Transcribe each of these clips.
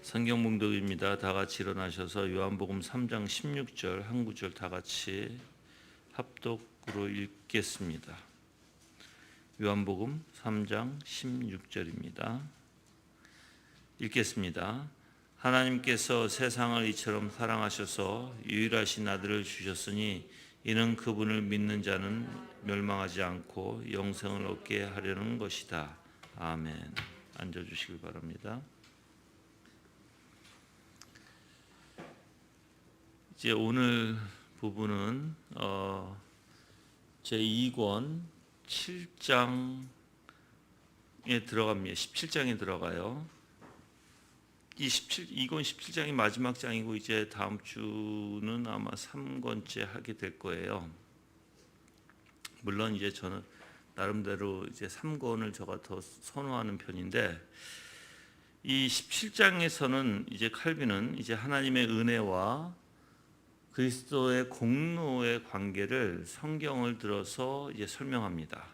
성경 봉독입니다. 다 같이 일어나셔서 요한복음 3장 16절 한 구절 다 같이 합독으로 읽겠습니다. 요한복음 3장 16절입니다. 읽겠습니다. 하나님께서 세상을 이처럼 사랑하셔서 유일하신 아들을 주셨으니 이는 그분을 믿는 자는 멸망하지 않고 영생을 얻게 하려는 것이다. 아멘. 앉아주시길 바랍니다. 이제 오늘 부분은 제 2권 7장에 들어갑니다. 17장에 들어가요. 이권 17장이 마지막 장이고 이제 다음 주는 아마 3권째 하게 될 거예요. 물론 이제 저는 나름대로 이제 3권을 제가 더 선호하는 편인데 이 17장에서는 이제 칼빈은 이제 하나님의 은혜와 그리스도의 공로의 관계를 성경을 들어서 이제 설명합니다.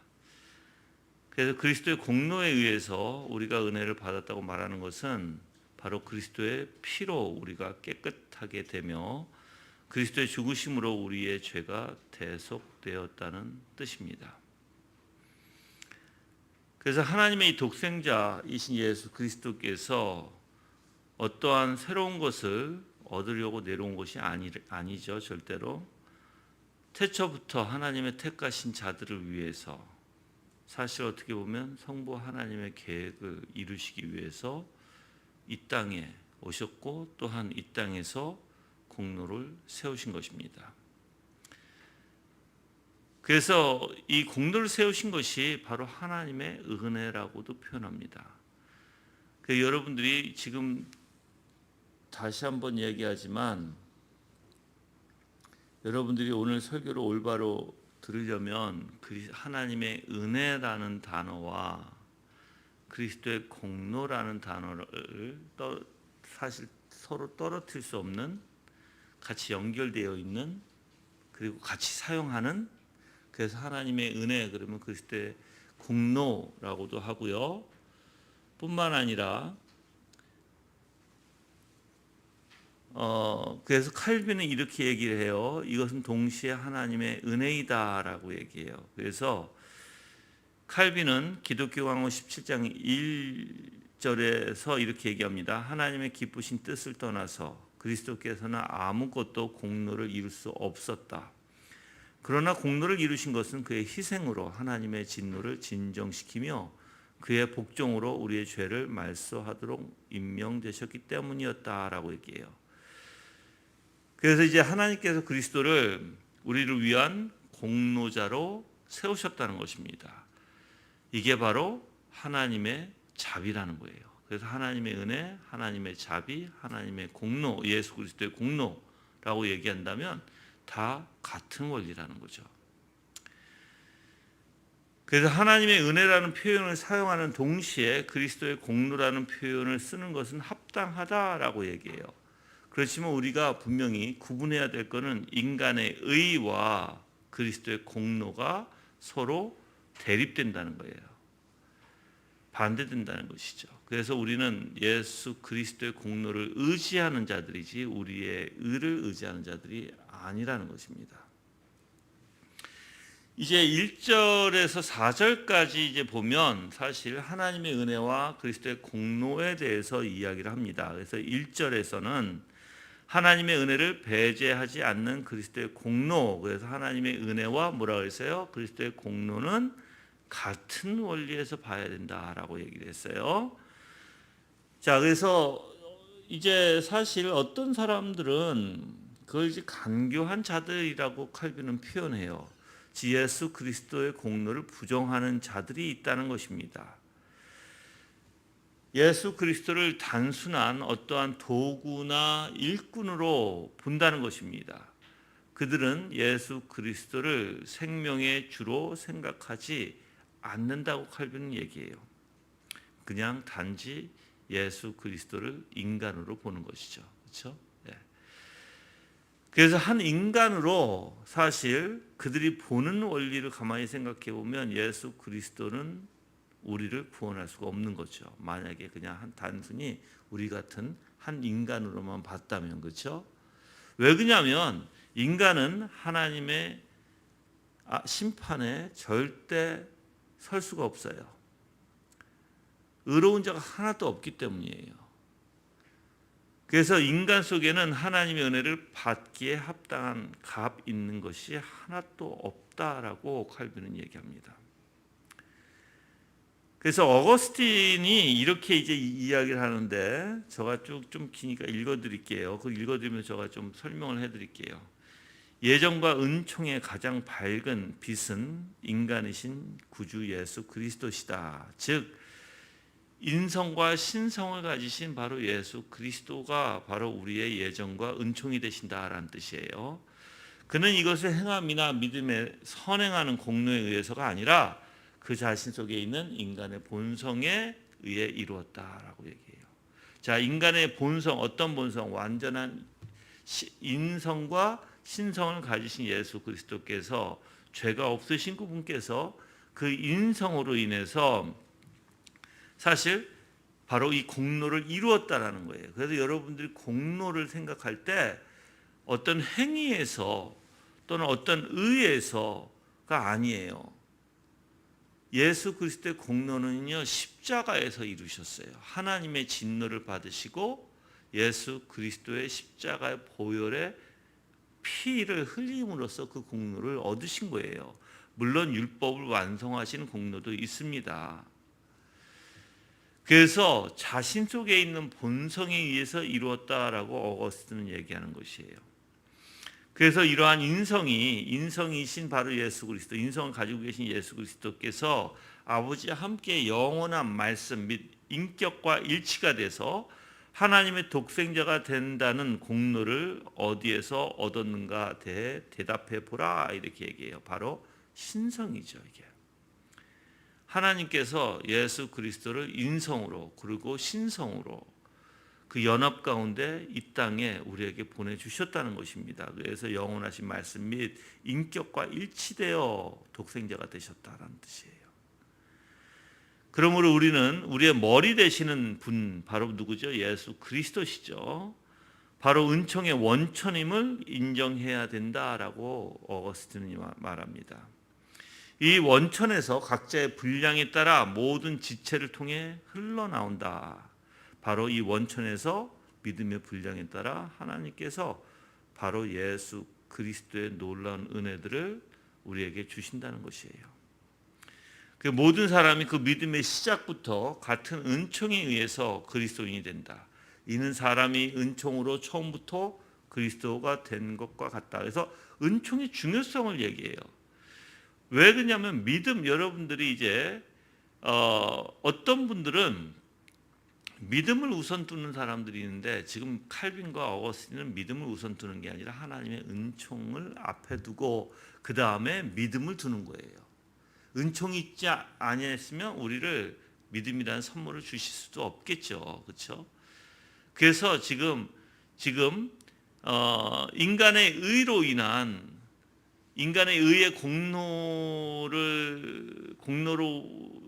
그래서 그리스도의 공로에 의해서 우리가 은혜를 받았다고 말하는 것은 바로 그리스도의 피로 우리가 깨끗하게 되며 그리스도의 죽으심으로 우리의 죄가 대속되었다는 뜻입니다. 그래서 하나님의 이 독생자이신 예수 그리스도께서 어떠한 새로운 것을 얻으려고 내려온 것이 아니죠. 절대로. 태초부터 하나님의 택하신 자들을 위해서 사실 어떻게 보면 성부 하나님의 계획을 이루시기 위해서 이 땅에 오셨고 또한 이 땅에서 공로를 세우신 것입니다. 그래서 이 공로를 세우신 것이 바로 하나님의 은혜라고도 표현합니다. 여러분들이 지금 다시 한번 얘기하지만 여러분들이 오늘 설교를 올바로 들으려면 하나님의 은혜라는 단어와 그리스도의 공로라는 단어를 사실 서로 떨어뜨릴 수 없는 같이 연결되어 있는 그리고 같이 사용하는 그래서 하나님의 은혜 그러면 그리스도의 공로라고도 하고요. 뿐만 아니라 그래서 칼빈은 이렇게 얘기를 해요. 이것은 동시에 하나님의 은혜이다라고 얘기해요. 그래서 칼빈은 기독교 강론 17장 1절에서 이렇게 얘기합니다. 하나님의 기쁘신 뜻을 떠나서 그리스도께서는 아무것도 공로를 이룰 수 없었다. 그러나 공로를 이루신 것은 그의 희생으로 하나님의 진노를 진정시키며 그의 복종으로 우리의 죄를 말소하도록 임명되셨기 때문이었다라고 얘기해요. 그래서 이제 하나님께서 그리스도를 우리를 위한 공로자로 세우셨다는 것입니다. 이게 바로 하나님의 자비라는 거예요. 그래서 하나님의 은혜, 하나님의 자비, 하나님의 공로, 예수 그리스도의 공로라고 얘기한다면 다 같은 원리라는 거죠. 그래서 하나님의 은혜라는 표현을 사용하는 동시에 그리스도의 공로라는 표현을 쓰는 것은 합당하다라고 얘기해요. 그렇지만 우리가 분명히 구분해야 될 것은 인간의 의와 그리스도의 공로가 서로 대립된다는 거예요. 반대된다는 것이죠. 그래서 우리는 예수 그리스도의 공로를 의지하는 자들이지 우리의 의를 의지하는 자들이 아니라는 것입니다. 이제 1절에서 4절까지 이제 보면 사실 하나님의 은혜와 그리스도의 공로에 대해서 이야기를 합니다. 그래서 1절에서는 하나님의 은혜를 배제하지 않는 그리스도의 공로, 그래서 하나님의 은혜와 뭐라고 했어요? 그리스도의 공로는 같은 원리에서 봐야 된다라고 얘기를 했어요. 자, 그래서 이제 사실 어떤 사람들은 그걸 이제 간교한 자들이라고 칼빈은 표현해요. 예수 그리스도의 공로를 부정하는 자들이 있다는 것입니다. 예수 그리스도를 단순한 어떠한 도구나 일꾼으로 본다는 것입니다. 그들은 예수 그리스도를 생명의 주로 생각하지 않는다고 칼빈은 얘기해요. 그냥 단지 예수 그리스도를 인간으로 보는 것이죠. 그렇죠? 네. 그래서 한 인간으로 사실 그들이 보는 원리를 가만히 생각해 보면 예수 그리스도는 우리를 구원할 수가 없는 거죠. 만약에 그냥 단순히 우리 같은 한 인간으로만 봤다면, 그렇죠? 왜 그러냐면 인간은 하나님의 심판에 절대 설 수가 없어요. 의로운 자가 하나도 없기 때문이에요. 그래서 인간 속에는 하나님의 은혜를 받기에 합당한 값 있는 것이 하나도 없다라고 칼빈은 얘기합니다. 그래서 어거스틴이 이렇게 이제 이야기를 하는데, 제가 쭉 좀 기니까 읽어드릴게요. 그 읽어드리면 제가 좀 설명을 해드릴게요. 예정과 은총의 가장 밝은 빛은 인간이신 구주 예수 그리스도시다. 즉 인성과 신성을 가지신 바로 예수 그리스도가 바로 우리의 예정과 은총이 되신다라는 뜻이에요. 그는 이것을 행함이나 믿음에 선행하는 공로에 의해서가 아니라 그 자신 속에 있는 인간의 본성에 의해 이루었다라고 얘기해요. 자, 인간의 본성, 어떤 본성? 완전한 인성과 신성을 가지신 예수 그리스도께서, 죄가 없으신 그분께서 그 인성으로 인해서 사실 바로 이 공로를 이루었다라는 거예요. 그래서 여러분들이 공로를 생각할 때 어떤 행위에서 또는 어떤 의에서가 아니에요. 예수 그리스도의 공로는요, 십자가에서 이루셨어요. 하나님의 진노를 받으시고 예수 그리스도의 십자가의 보혈의 피를 흘림으로써 그 공로를 얻으신 거예요. 물론 율법을 완성하신 공로도 있습니다. 그래서 자신 속에 있는 본성에 의해서 이루었다라고 어거스틴은 얘기하는 것이에요. 그래서 이러한 인성이신 바로 예수 그리스도, 인성을 가지고 계신 예수 그리스도께서 아버지와 함께 영원한 말씀 및 인격과 일치가 돼서 하나님의 독생자가 된다는 공로를 어디에서 얻었는가 대답해 보라, 이렇게 얘기해요. 바로 신성이죠. 이게 하나님께서 예수 그리스도를 인성으로 그리고 신성으로 그 연합 가운데 이 땅에 우리에게 보내주셨다는 것입니다. 그래서 영원하신 말씀 및 인격과 일치되어 독생자가 되셨다는 뜻이에요. 그러므로 우리는 우리의 머리 되시는 분, 바로 누구죠? 예수 그리스도시죠. 바로 은총의 원천임을 인정해야 된다라고 어거스틴이 말합니다. 이 원천에서 각자의 분량에 따라 모든 지체를 통해 흘러나온다. 바로 이 원천에서 믿음의 분량에 따라 하나님께서 바로 예수 그리스도의 놀라운 은혜들을 우리에게 주신다는 것이에요. 그 모든 사람이 그 믿음의 시작부터 같은 은총에 의해서 그리스도인이 된다. 이는 사람이 은총으로 처음부터 그리스도가 된 것과 같다. 그래서 은총의 중요성을 얘기해요. 왜 그러냐면 믿음, 여러분들이 이제 어떤 분들은 믿음을 우선 두는 사람들이 있는데, 지금 칼빈과 어거스틴은 믿음을 우선 두는 게 아니라 하나님의 은총을 앞에 두고 그 다음에 믿음을 두는 거예요. 은총이 있지 아니했으면 우리를 믿음이라는 선물을 주실 수도 없겠죠, 그렇죠? 그래서 지금 인간의 의로 인한 인간의 의의 공로로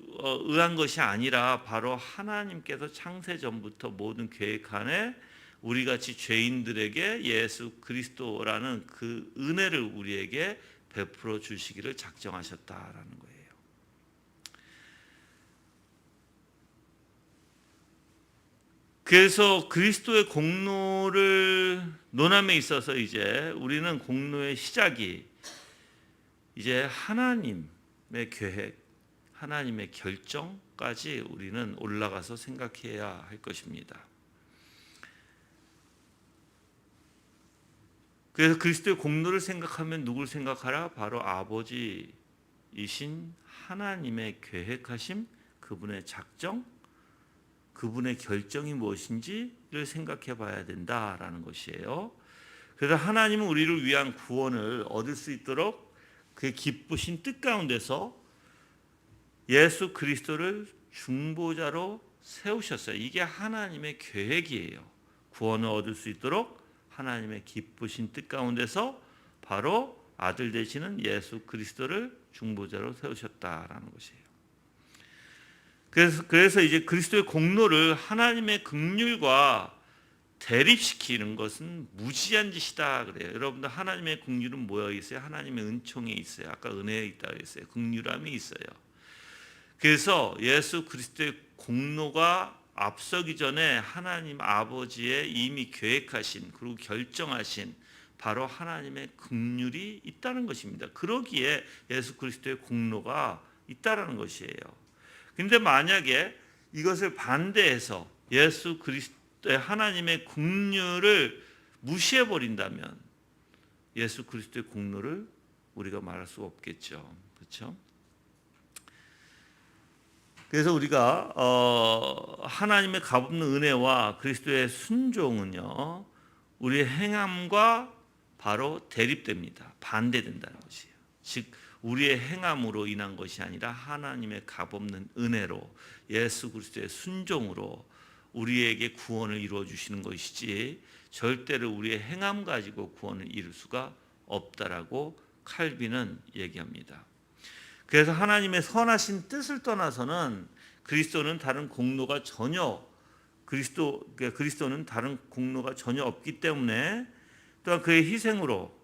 의한 것이 아니라 바로 하나님께서 창세 전부터 모든 계획 안에 우리 같이 죄인들에게 예수 그리스도라는 그 은혜를 우리에게 베풀어 주시기를 작정하셨다라는 거예요. 그래서 그리스도의 공로를 논함에 있어서 이제 우리는 공로의 시작이 이제 하나님의 계획, 하나님의 결정까지 우리는 올라가서 생각해야 할 것입니다. 그래서 그리스도의 공로를 생각하면 누굴 생각하라? 바로 아버지이신 하나님의 계획하심, 그분의 작정, 그분의 결정이 무엇인지를 생각해 봐야 된다라는 것이에요. 그래서 하나님은 우리를 위한 구원을 얻을 수 있도록 그의 기쁘신 뜻 가운데서 예수 그리스도를 중보자로 세우셨어요. 이게 하나님의 계획이에요. 구원을 얻을 수 있도록 하나님의 기쁘신 뜻 가운데서 바로 아들 되시는 예수 그리스도를 중보자로 세우셨다라는 것이에요. 그래서 이제 그리스도의 공로를 하나님의 긍휼과 대립시키는 것은 무지한 짓이다 그래요. 여러분들 하나님의 긍휼은 모여 있어요. 하나님의 은총에 있어요. 아까 은혜에 있다고 했어요. 긍휼함이 있어요. 그래서 예수 그리스도의 공로가 앞서기 전에 하나님 아버지의 이미 계획하신 그리고 결정하신 바로 하나님의 긍휼이 있다는 것입니다. 그러기에 예수 그리스도의 공로가 있다라는 것이에요. 근데 만약에 이것을 반대해서 예수 그리스도의 하나님의 긍휼을 무시해 버린다면 예수 그리스도의 공로를 우리가 말할 수 없겠죠. 그렇죠? 그래서 우리가 하나님의 값없는 은혜와 그리스도의 순종은요, 우리의 행함과 바로 대립됩니다. 반대된다는 것이에요. 즉 우리의 행함으로 인한 것이 아니라 하나님의 값없는 은혜로 예수 그리스도의 순종으로 우리에게 구원을 이루어 주시는 것이지 절대로 우리의 행함 가지고 구원을 이룰 수가 없다라고 칼빈은 얘기합니다. 그래서 하나님의 선하신 뜻을 떠나서는 그리스도는 다른 공로가 전혀 그리스도는 다른 공로가 전혀 없기 때문에 또한 그의 희생으로,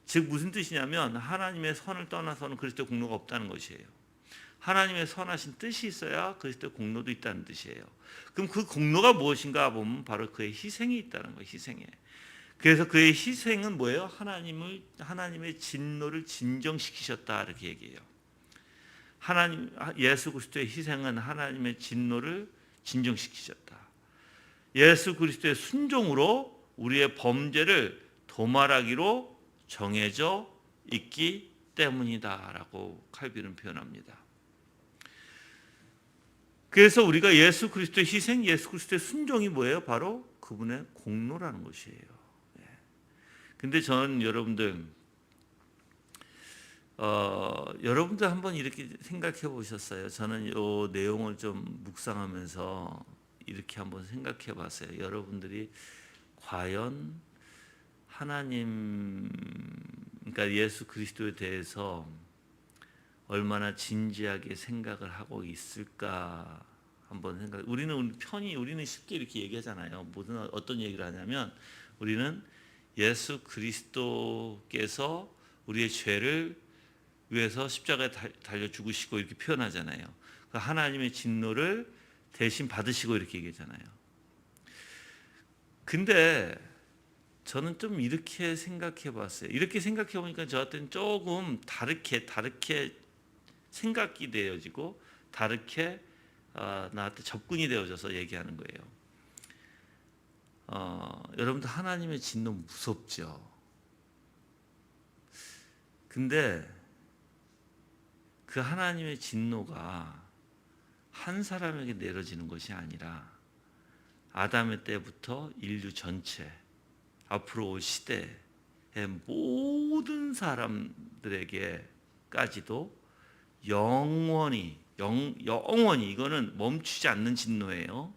즉 무슨 뜻이냐면 하나님의 선을 떠나서는 그리스도의 공로가 없다는 것이에요. 하나님의 선하신 뜻이 있어야 그리스도의 공로도 있다는 뜻이에요. 그럼 그 공로가 무엇인가 보면 바로 그의 희생이 있다는 거예요. 희생에. 그래서 그의 희생은 뭐예요? 하나님의 진노를 진정시키셨다 이렇게 얘기해요. 예수 그리스도의 희생은 하나님의 진노를 진정시키셨다. 예수 그리스도의 순종으로 우리의 범죄를 도말하기로 정해져 있기 때문이다라고 칼빈은 표현합니다. 그래서 우리가 예수 그리스도의 희생, 예수 그리스도의 순종이 뭐예요? 바로 그분의 공로라는 것이에요. 근데 저는 여러분들 한번 이렇게 생각해 보셨어요? 저는 이 내용을 좀 묵상하면서 이렇게 한번 생각해 봤어요. 여러분들이 과연 하나님, 그러니까 예수 그리스도에 대해서 얼마나 진지하게 생각을 하고 있을까 한번 생각. 우리는 쉽게 이렇게 얘기하잖아요. 어떤 얘기를 하냐면 우리는 예수 그리스도께서 우리의 죄를 위해서 십자가에 달려 죽으시고 이렇게 표현하잖아요. 하나님의 진노를 대신 받으시고 이렇게 얘기하잖아요. 근데 저는 좀 이렇게 생각해 봤어요. 이렇게 생각해 보니까 저한테는 조금 다르게 생각이 되어지고 다르게 나한테 접근이 되어져서 얘기하는 거예요. 여러분들 하나님의 진노 무섭죠. 근데 그 하나님의 진노가 한 사람에게 내려지는 것이 아니라 아담의 때부터 인류 전체 앞으로 올 시대의 모든 사람들에게까지도 영원히 이거는 멈추지 않는 진노예요.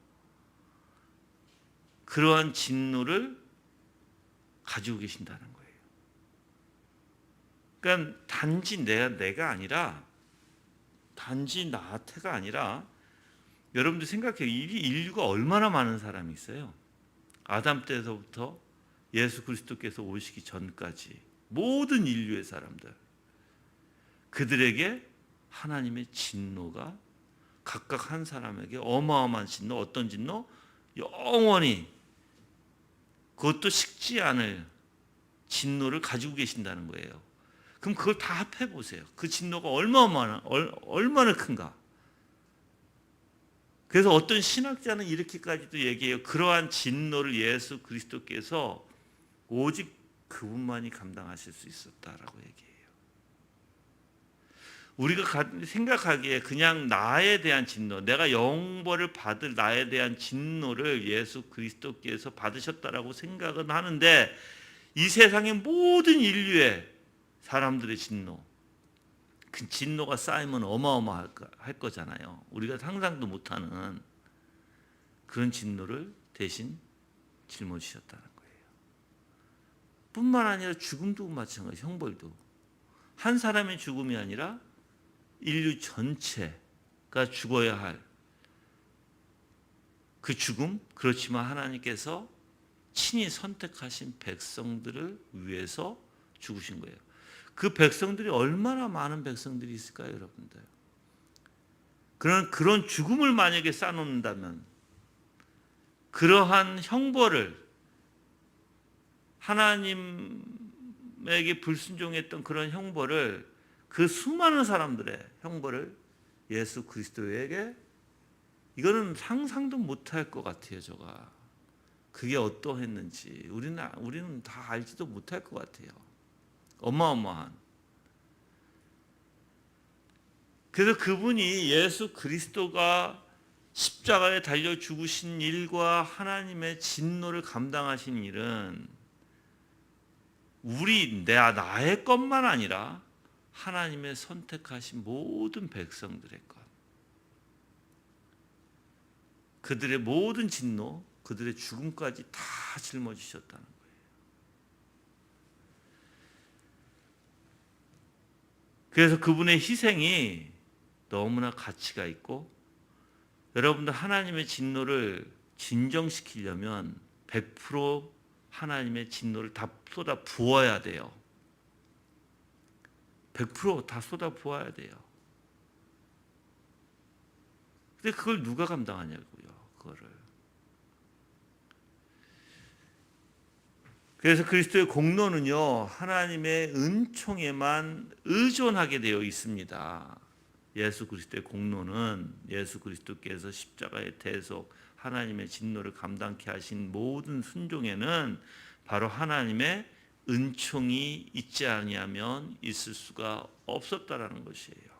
그러한 진노를 가지고 계신다는 거예요. 그러니까 단지 내가 아니라 단지 나태가 아니라 여러분들 생각해요. 인류가 얼마나 많은 사람이 있어요. 아담 때서부터 예수 그리스도께서 오시기 전까지 모든 인류의 사람들, 그들에게 하나님의 진노가 각각 한 사람에게 어마어마한 진노, 어떤 진노? 영원히 그것도 식지 않을 진노를 가지고 계신다는 거예요. 그럼 그걸 다 합해 보세요. 그 진노가 얼마나 큰가. 그래서 어떤 신학자는 이렇게까지도 얘기해요. 그러한 진노를 예수 그리스도께서 오직 그분만이 감당하실 수 있었다라고 얘기해요. 우리가 생각하기에 그냥 나에 대한 진노, 내가 영벌을 받을 나에 대한 진노를 예수 그리스도께서 받으셨다라고 생각은 하는데 이 세상의 모든 인류의 사람들의 진노, 그 진노가 쌓이면 어마어마할 거잖아요. 우리가 상상도 못하는 그런 진노를 대신 짊어지셨다는 거예요. 뿐만 아니라 죽음도 마찬가지, 형벌도. 한 사람의 죽음이 아니라 인류 전체가 죽어야 할 그 죽음, 그렇지만 하나님께서 친히 선택하신 백성들을 위해서 죽으신 거예요. 그 백성들이 얼마나 많은 백성들이 있을까요, 여러분들? 그런 죽음을 만약에 쌓아놓는다면, 그러한 형벌을, 하나님에게 불순종했던 그런 형벌을, 그 수많은 사람들의 형벌을 예수 그리스도에게, 이거는 상상도 못할 것 같아요. 제가 그게 어떠했는지 우리는 다 알지도 못할 것 같아요. 어마어마한. 그래서 그분이, 예수 그리스도가 십자가에 달려 죽으신 일과 하나님의 진노를 감당하신 일은 나의 것만 아니라 하나님의 선택하신 모든 백성들의 것, 그들의 모든 진노, 그들의 죽음까지 다 짊어지셨다는 거예요. 그래서 그분의 희생이 너무나 가치가 있고, 여러분들 하나님의 진노를 진정시키려면 100% 하나님의 진노를 다 쏟아 부어야 돼요. 100% 다 쏟아 부어야 돼요. 근데 그걸 누가 감당하냐고요, 그거를. 그래서 그리스도의 공로는요, 하나님의 은총에만 의존하게 되어 있습니다. 예수 그리스도의 공로는 예수 그리스도께서 십자가의 대속, 하나님의 진노를 감당케 하신 모든 순종에는 바로 하나님의 은총이 있지 아니하면 있을 수가 없었다라는 것이에요.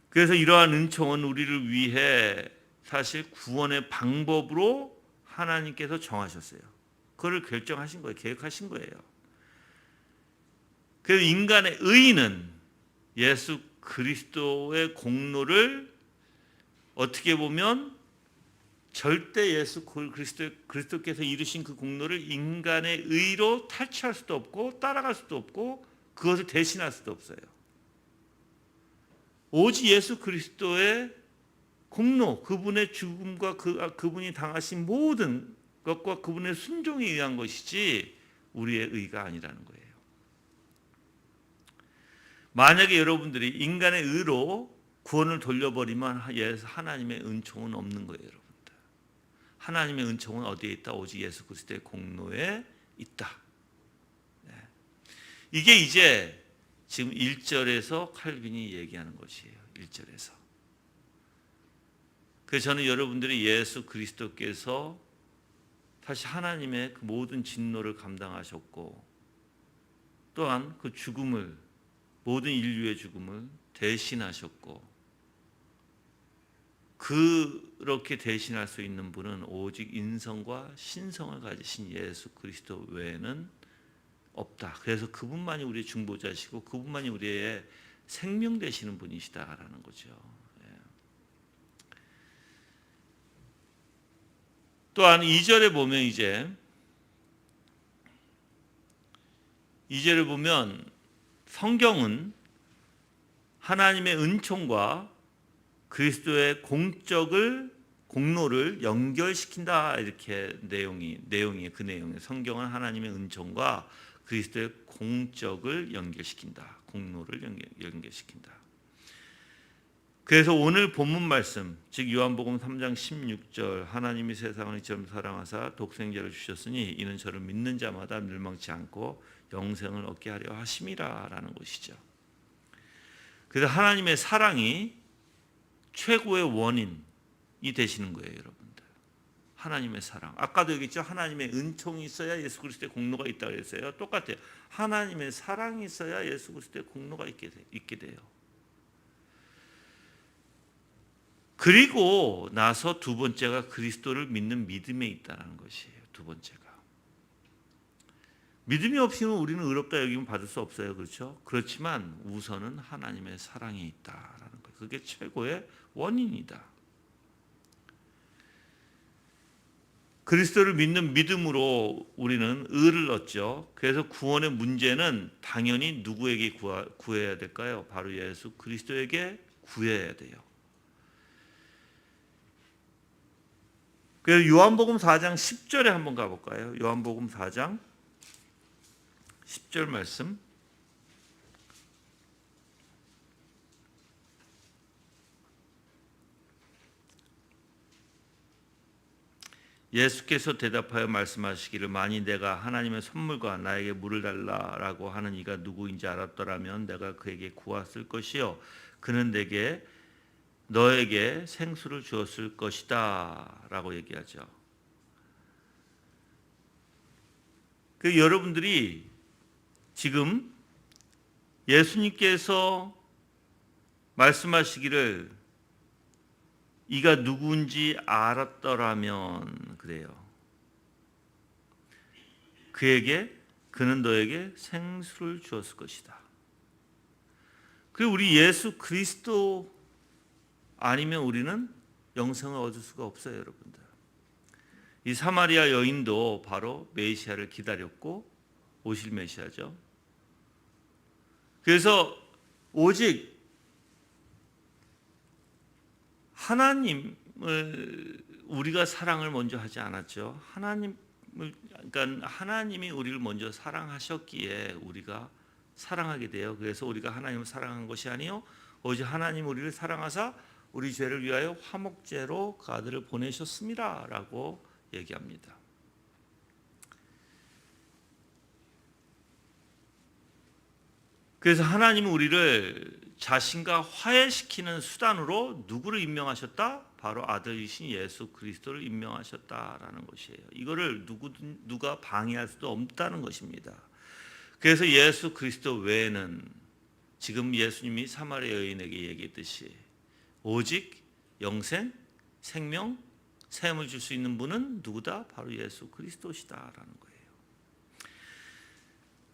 그래서 이러한 은총은 우리를 위해 사실 구원의 방법으로 하나님께서 정하셨어요. 그걸 결정하신 거예요. 계획하신 거예요. 그래서 인간의 의의는 예수 그리스도의 공로를 어떻게 보면 절대 예수 그리스도께서 이루신 그 공로를 인간의 의로 탈취할 수도 없고 따라갈 수도 없고 그것을 대신할 수도 없어요. 오직 예수 그리스도의 공로, 그분의 죽음과 그분이 당하신 모든 것과 그분의 순종에 의한 것이지 우리의 의가 아니라는 거예요. 만약에 여러분들이 인간의 의로 구원을 돌려버리면 하나님의 은총은 없는 거예요, 여러분들. 하나님의 은총은 어디에 있다? 오직 예수 그리스도의 공로에 있다. 네. 이게 이제 지금 1절에서 칼빈이 얘기하는 것이에요. 1절에서. 그래서 저는 여러분들이 예수 그리스도께서 다시 하나님의 그 모든 진노를 감당하셨고, 또한 그 죽음을, 모든 인류의 죽음을 대신하셨고, 그렇게 대신할 수 있는 분은 오직 인성과 신성을 가지신 예수 그리스도 외에는 없다. 그래서 그분만이 우리의 중보자시고 그분만이 우리의 생명 되시는 분이시다라는 거죠. 또한 2절에 보면 이제 2절에 보면 성경은 하나님의 은총과 그리스도의 공로를 연결시킨다, 이렇게 내용이 그 내용이에요. 성경은 하나님의 은총과 그리스도의 공적을 연결시킨다. 공로를 연결시킨다. 그래서 오늘 본문 말씀, 즉 요한복음 3장 16절, 하나님이 세상을 이처럼 사랑하사 독생자를 주셨으니 이는 저를 믿는 자마다 멸망치 않고 영생을 얻게 하려 하심이라라는 것이죠. 그래서 하나님의 사랑이 최고의 원인이 되시는 거예요, 여러분들. 하나님의 사랑. 아까도 얘기했죠. 하나님의 은총이 있어야 예수 그리스도의 공로가 있다고 그랬어요. 똑같아요. 하나님의 사랑이 있어야 예수 그리스도의 공로가 있게 돼요. 그리고 나서 두 번째가 그리스도를 믿는 믿음에 있다는 것이에요. 두 번째가. 믿음이 없이는 우리는 의롭다 여기면 받을 수 없어요. 그렇죠? 그렇지만 우선은 하나님의 사랑이 있다라는 거예요. 그게 최고의 원인이다. 그리스도를 믿는 믿음으로 우리는 의를 얻죠. 그래서 구원의 문제는 당연히 누구에게 구해야 될까요? 바로 예수 그리스도에게 구해야 돼요. 그래서 요한복음 4장 10절에 한번 가볼까요? 요한복음 4장 10절 말씀. 예수께서 대답하여 말씀하시기를 만일 내가 하나님의 선물과 나에게 물을 달라라고 하는 이가 누구인지 알았더라면 내가 그에게 구했을 것이요 그는 내게 너에게 생수를 주었을 것이다 라고 얘기하죠. 여러분들이 지금 예수님께서 말씀하시기를 이가 누구인지 알았더라면 그래요. 그는 너에게 생수를 주었을 것이다. 그리고 우리 예수 그리스도 아니면 우리는 영생을 얻을 수가 없어요, 여러분들. 이 사마리아 여인도 바로 메시아를 기다렸고 오실 메시아죠. 그래서 오직 하나님을 우리가 사랑을 먼저 하지 않았죠. 그러니까 하나님이 우리를 먼저 사랑하셨기에 우리가 사랑하게 돼요. 그래서 우리가 하나님을 사랑한 것이 아니요 오직 하나님 우리를 사랑하사 우리 죄를 위하여 화목제로 그 아들을 보내셨습니다라고 얘기합니다. 그래서 하나님은 우리를 자신과 화해시키는 수단으로 누구를 임명하셨다? 바로 아들이신 예수 그리스도를 임명하셨다라는 것이에요. 이거를 누가 방해할 수도 없다는 것입니다. 그래서 예수 그리스도 외에는 지금 예수님이 사마리아 여인에게 얘기했듯이 오직 영생, 생명, 샘을 줄 수 있는 분은 누구다? 바로 예수 그리스도시다라는 거예요.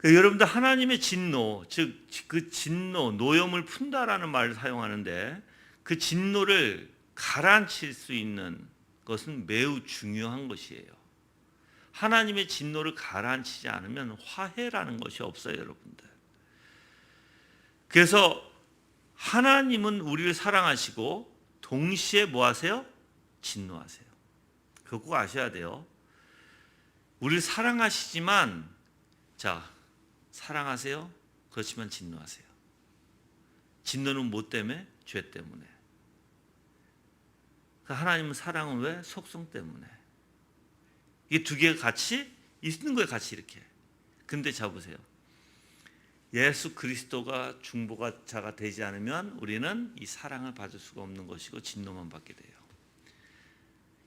여러분들 하나님의 진노, 즉 그 진노, 노염을 푼다라는 말을 사용하는데 그 진노를 가라앉힐 수 있는 것은 매우 중요한 것이에요. 하나님의 진노를 가라앉히지 않으면 화해라는 것이 없어요, 여러분들. 그래서 하나님은 우리를 사랑하시고 동시에 뭐 하세요? 진노하세요. 그거 꼭 아셔야 돼요. 우리를 사랑하시지만 사랑하세요. 그렇지만 진노하세요. 진노는 뭐 때문에? 죄 때문에. 하나님은 사랑은 왜? 속성 때문에. 이게 두 개가 같이 있는 거예요. 같이 이렇게. 근데 보세요. 예수 그리스도가 중보자가 되지 않으면 우리는 이 사랑을 받을 수가 없는 것이고 진노만 받게 돼요.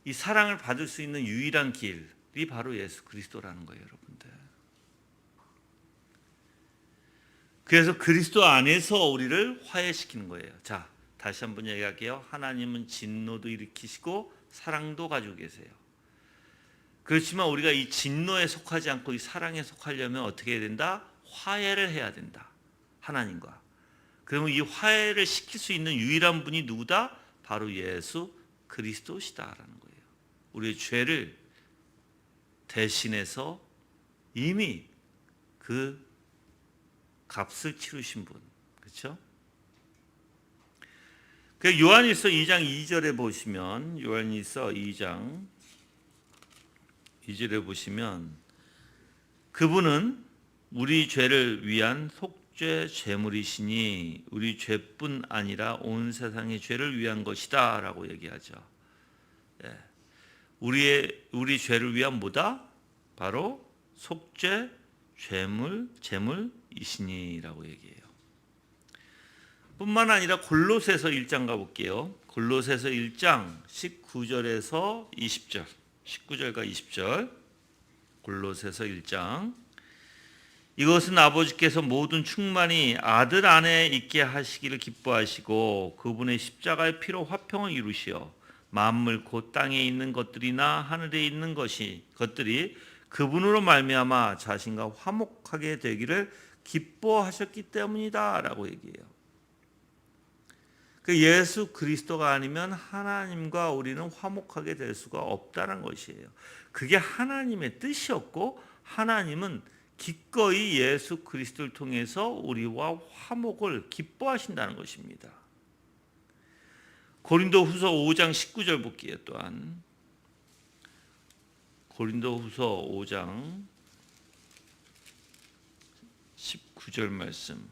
이 사랑을 받을 수 있는 유일한 길이 바로 예수 그리스도라는 거예요, 여러분들. 그래서 그리스도 안에서 우리를 화해시키는 거예요. 다시 한번 얘기할게요. 하나님은 진노도 일으키시고 사랑도 가지고 계세요. 그렇지만 우리가 이 진노에 속하지 않고 이 사랑에 속하려면 어떻게 해야 된다? 화해를 해야 된다. 하나님과. 그러면 이 화해를 시킬 수 있는 유일한 분이 누구다? 바로 예수 그리스도시다라는 거예요. 우리의 죄를 대신해서 이미 그 값을 치르신 분. 그렇죠? 그 요한일서 2장 2절에 보시면 요한일서 2장 2절에 보시면 그분은 우리 죄를 위한 속죄 제물이시니 우리 죄뿐 아니라 온 세상의 죄를 위한 것이다 라고 얘기하죠. 우리 죄를 위한 뭐다? 바로 속죄 제물이시니라고 얘기해요. 뿐만 아니라 골로새서 1장 가볼게요. 골로새서 1장 19절에서 20절, 19절과 20절. 골로새서 1장. 이것은 아버지께서 모든 충만이 아들 안에 있게 하시기를 기뻐하시고 그분의 십자가의 피로 화평을 이루시어 만물 곧 땅에 있는 것들이나 하늘에 있는 것들이 그분으로 말미암아 자신과 화목하게 되기를 기뻐하셨기 때문이다라고 얘기해요. 그 예수 그리스도가 아니면 하나님과 우리는 화목하게 될 수가 없다는 것이에요. 그게 하나님의 뜻이었고 하나님은 기꺼이 예수 그리스도를 통해서 우리와 화목을 기뻐하신다는 것입니다. 고린도후서 5장 19절 볼게요. 또한 고린도후서 5장 19절 말씀.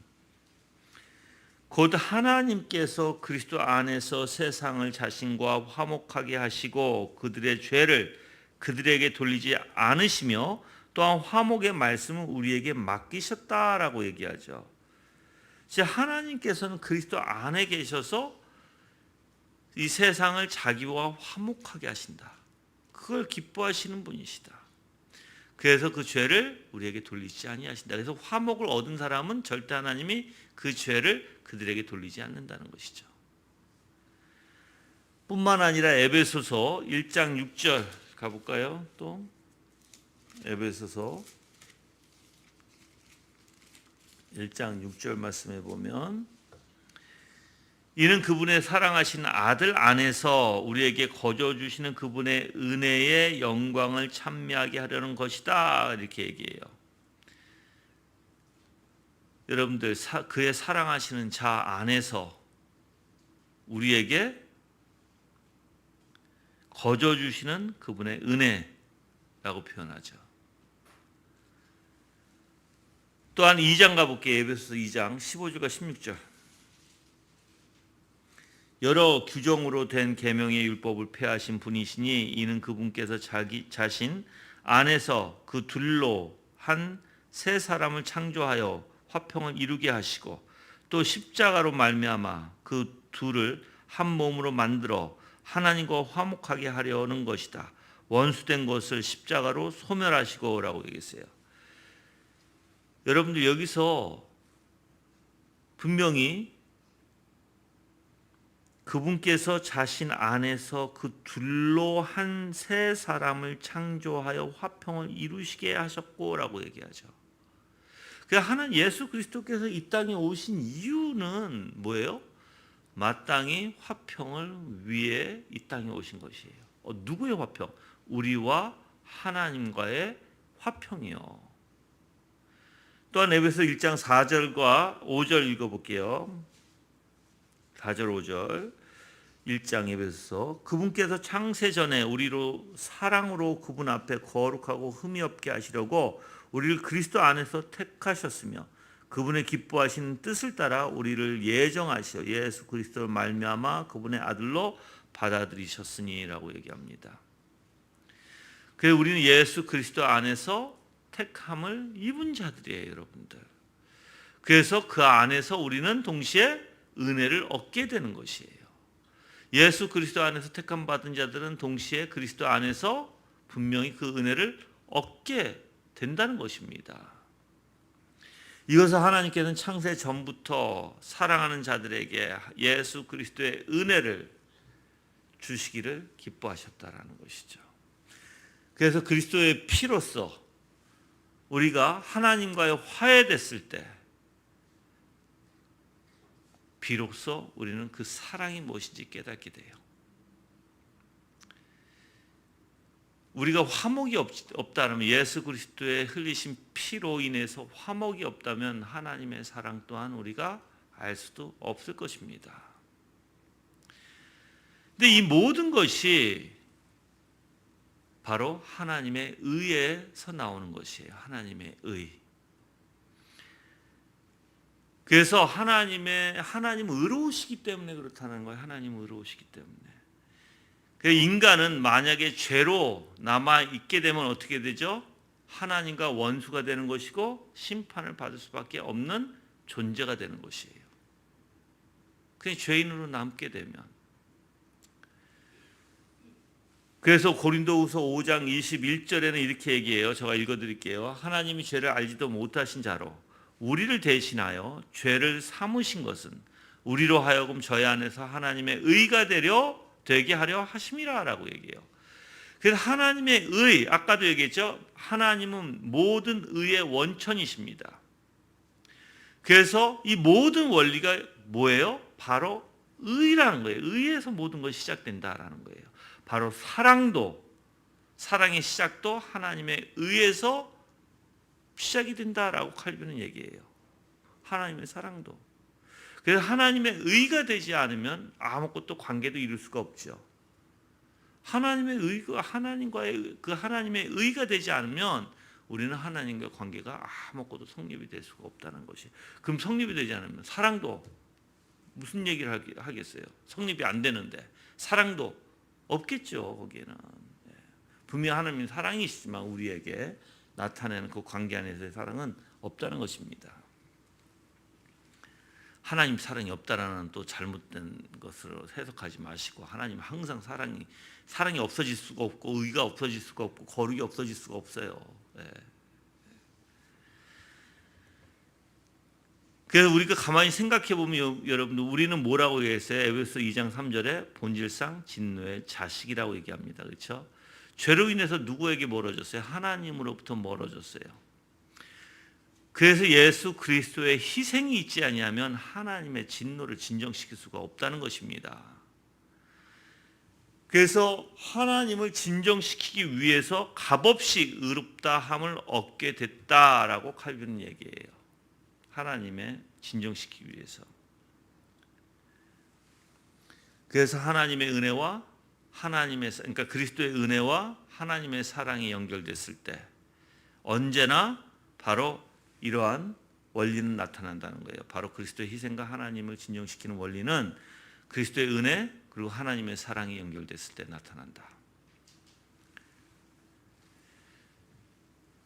곧 하나님께서 그리스도 안에서 세상을 자신과 화목하게 하시고 그들의 죄를 그들에게 돌리지 않으시며 또한 화목의 말씀을 우리에게 맡기셨다라고 얘기하죠. 즉 하나님께서는 그리스도 안에 계셔서 이 세상을 자기와 화목하게 하신다. 그걸 기뻐하시는 분이시다. 그래서 그 죄를 우리에게 돌리지 아니하신다. 그래서 화목을 얻은 사람은 절대 하나님이 그 죄를 그들에게 돌리지 않는다는 것이죠. 뿐만 아니라 에베소서 1장 6절 가볼까요? 또 에베소서 1장 6절 말씀에 보면 이는 그분의 사랑하신 아들 안에서 우리에게 거저 주시는 그분의 은혜의 영광을 찬미하게 하려는 것이다. 이렇게 얘기해요. 여러분들 그의 사랑하시는 자 안에서 우리에게 거저 주시는 그분의 은혜라고 표현하죠. 또한 2장 가볼게요. 에베소서 2장 15절과 16절. 여러 규정으로 된 계명의 율법을 폐하신 분이시니 이는 그분께서 자기 자신 안에서 그 둘로 한 새 사람을 창조하여 화평을 이루게 하시고 또 십자가로 말미암아 그 둘을 한 몸으로 만들어 하나님과 화목하게 하려는 것이다. 원수된 것을 십자가로 소멸하시고라고 얘기했어요. 여러분들 여기서 분명히 그분께서 자신 안에서 그 둘로 한 새 사람을 창조하여 화평을 이루시게 하셨고라고 얘기하죠. 그러니까 하나님 예수 그리스도께서 이 땅에 오신 이유는 뭐예요? 마땅히 화평을 위해 이 땅에 오신 것이에요. 누구의 화평? 우리와 하나님과의 화평이요. 또한 에베소 1장 4절과 5절 읽어볼게요. 4절 5절 1장 에베소서 그분께서 창세 전에 우리로 사랑으로 그분 앞에 거룩하고 흠이 없게 하시려고 우리를 그리스도 안에서 택하셨으며 그분의 기뻐하시는 뜻을 따라 우리를 예정하시어 예수 그리스도를 말미암아 그분의 아들로 받아들이셨으니라고 얘기합니다. 그래서 우리는 예수 그리스도 안에서 택함을 입은 자들이에요, 여러분들. 그래서 그 안에서 우리는 동시에 은혜를 얻게 되는 것이에요. 예수 그리스도 안에서 택함 받은 자들은 동시에 그리스도 안에서 분명히 그 은혜를 얻게 된다는 것입니다. 이것을 하나님께서는 창세 전부터 사랑하는 자들에게 예수 그리스도의 은혜를 주시기를 기뻐하셨다라는 것이죠. 그래서 그리스도의 피로써 우리가 하나님과의 화해됐을 때 비로소 우리는 그 사랑이 무엇인지 깨닫게 돼요. 우리가 화목이 없다면 예수 그리스도의 흘리신 피로 인해서 화목이 없다면 하나님의 사랑 또한 우리가 알 수도 없을 것입니다. 근데 이 모든 것이 바로 하나님의 의에서 나오는 것이에요. 하나님의 의. 그래서 하나님 의로우시기 때문에 그렇다는 거예요. 하나님 의로우시기 때문에. 인간은 만약에 죄로 남아 있게 되면 어떻게 되죠? 하나님과 원수가 되는 것이고 심판을 받을 수밖에 없는 존재가 되는 것이에요. 그냥 죄인으로 남게 되면. 그래서 고린도후서 5장 21절에는 이렇게 얘기해요. 제가 읽어드릴게요. 하나님이 죄를 알지도 못하신 자로 우리를 대신하여 죄를 삼으신 것은 우리로 하여금 저희 안에서 하나님의 의가 되게 하려 하심이라라고 얘기해요. 그래서 하나님의 의, 아까도 얘기했죠. 하나님은 모든 의의 원천이십니다. 그래서 이 모든 원리가 뭐예요? 바로 의라는 거예요. 의에서 모든 것이 시작된다라는 거예요. 바로 사랑의 시작도 하나님의 의에서 시작이 된다라고 칼빈은 얘기해요. 하나님의 사랑도. 그래서 하나님의 의가 되지 않으면 아무것도 관계도 이룰 수가 없죠. 하나님의 의가 하나님과의 그 하나님의 의가 되지 않으면 우리는 하나님과 관계가 아무것도 성립이 될 수가 없다는 것이. 그럼 성립이 되지 않으면 사랑도 무슨 얘기를 하겠어요? 성립이 안 되는데 사랑도 없겠죠. 거기에는 분명히 하나님이 사랑이시지만 우리에게 나타내는 그 관계 안에서의 사랑은 없다는 것입니다. 하나님 사랑이 없다라는 또 잘못된 것으로 해석하지 마시고, 하나님 항상 사랑이 없어질 수가 없고 의가 없어질 수가 없고 거룩이 없어질 수가 없어요. 그래서 우리가 가만히 생각해 보면 여러분들, 우리는 뭐라고 얘기했어요? 에베소 2장 3절에 본질상 진노의 자식이라고 얘기합니다. 그렇죠? 죄로 인해서 누구에게 멀어졌어요? 하나님으로부터 멀어졌어요. 그래서 예수 그리스도의 희생이 있지 아니하면 하나님의 진노를 진정시킬 수가 없다는 것입니다. 그래서 하나님을 진정시키기 위해서 값없이 의롭다함을 얻게 됐다라고 칼빈은 얘기해요. 하나님의 진정시키기 위해서. 그래서 하나님의 은혜와 그러니까 그리스도의 은혜와 하나님의 사랑이 연결됐을 때 언제나 바로 이러한 원리는 나타난다는 거예요. 바로 그리스도의 희생과 하나님을 진정시키는 원리는 그리스도의 은혜 그리고 하나님의 사랑이 연결됐을 때 나타난다.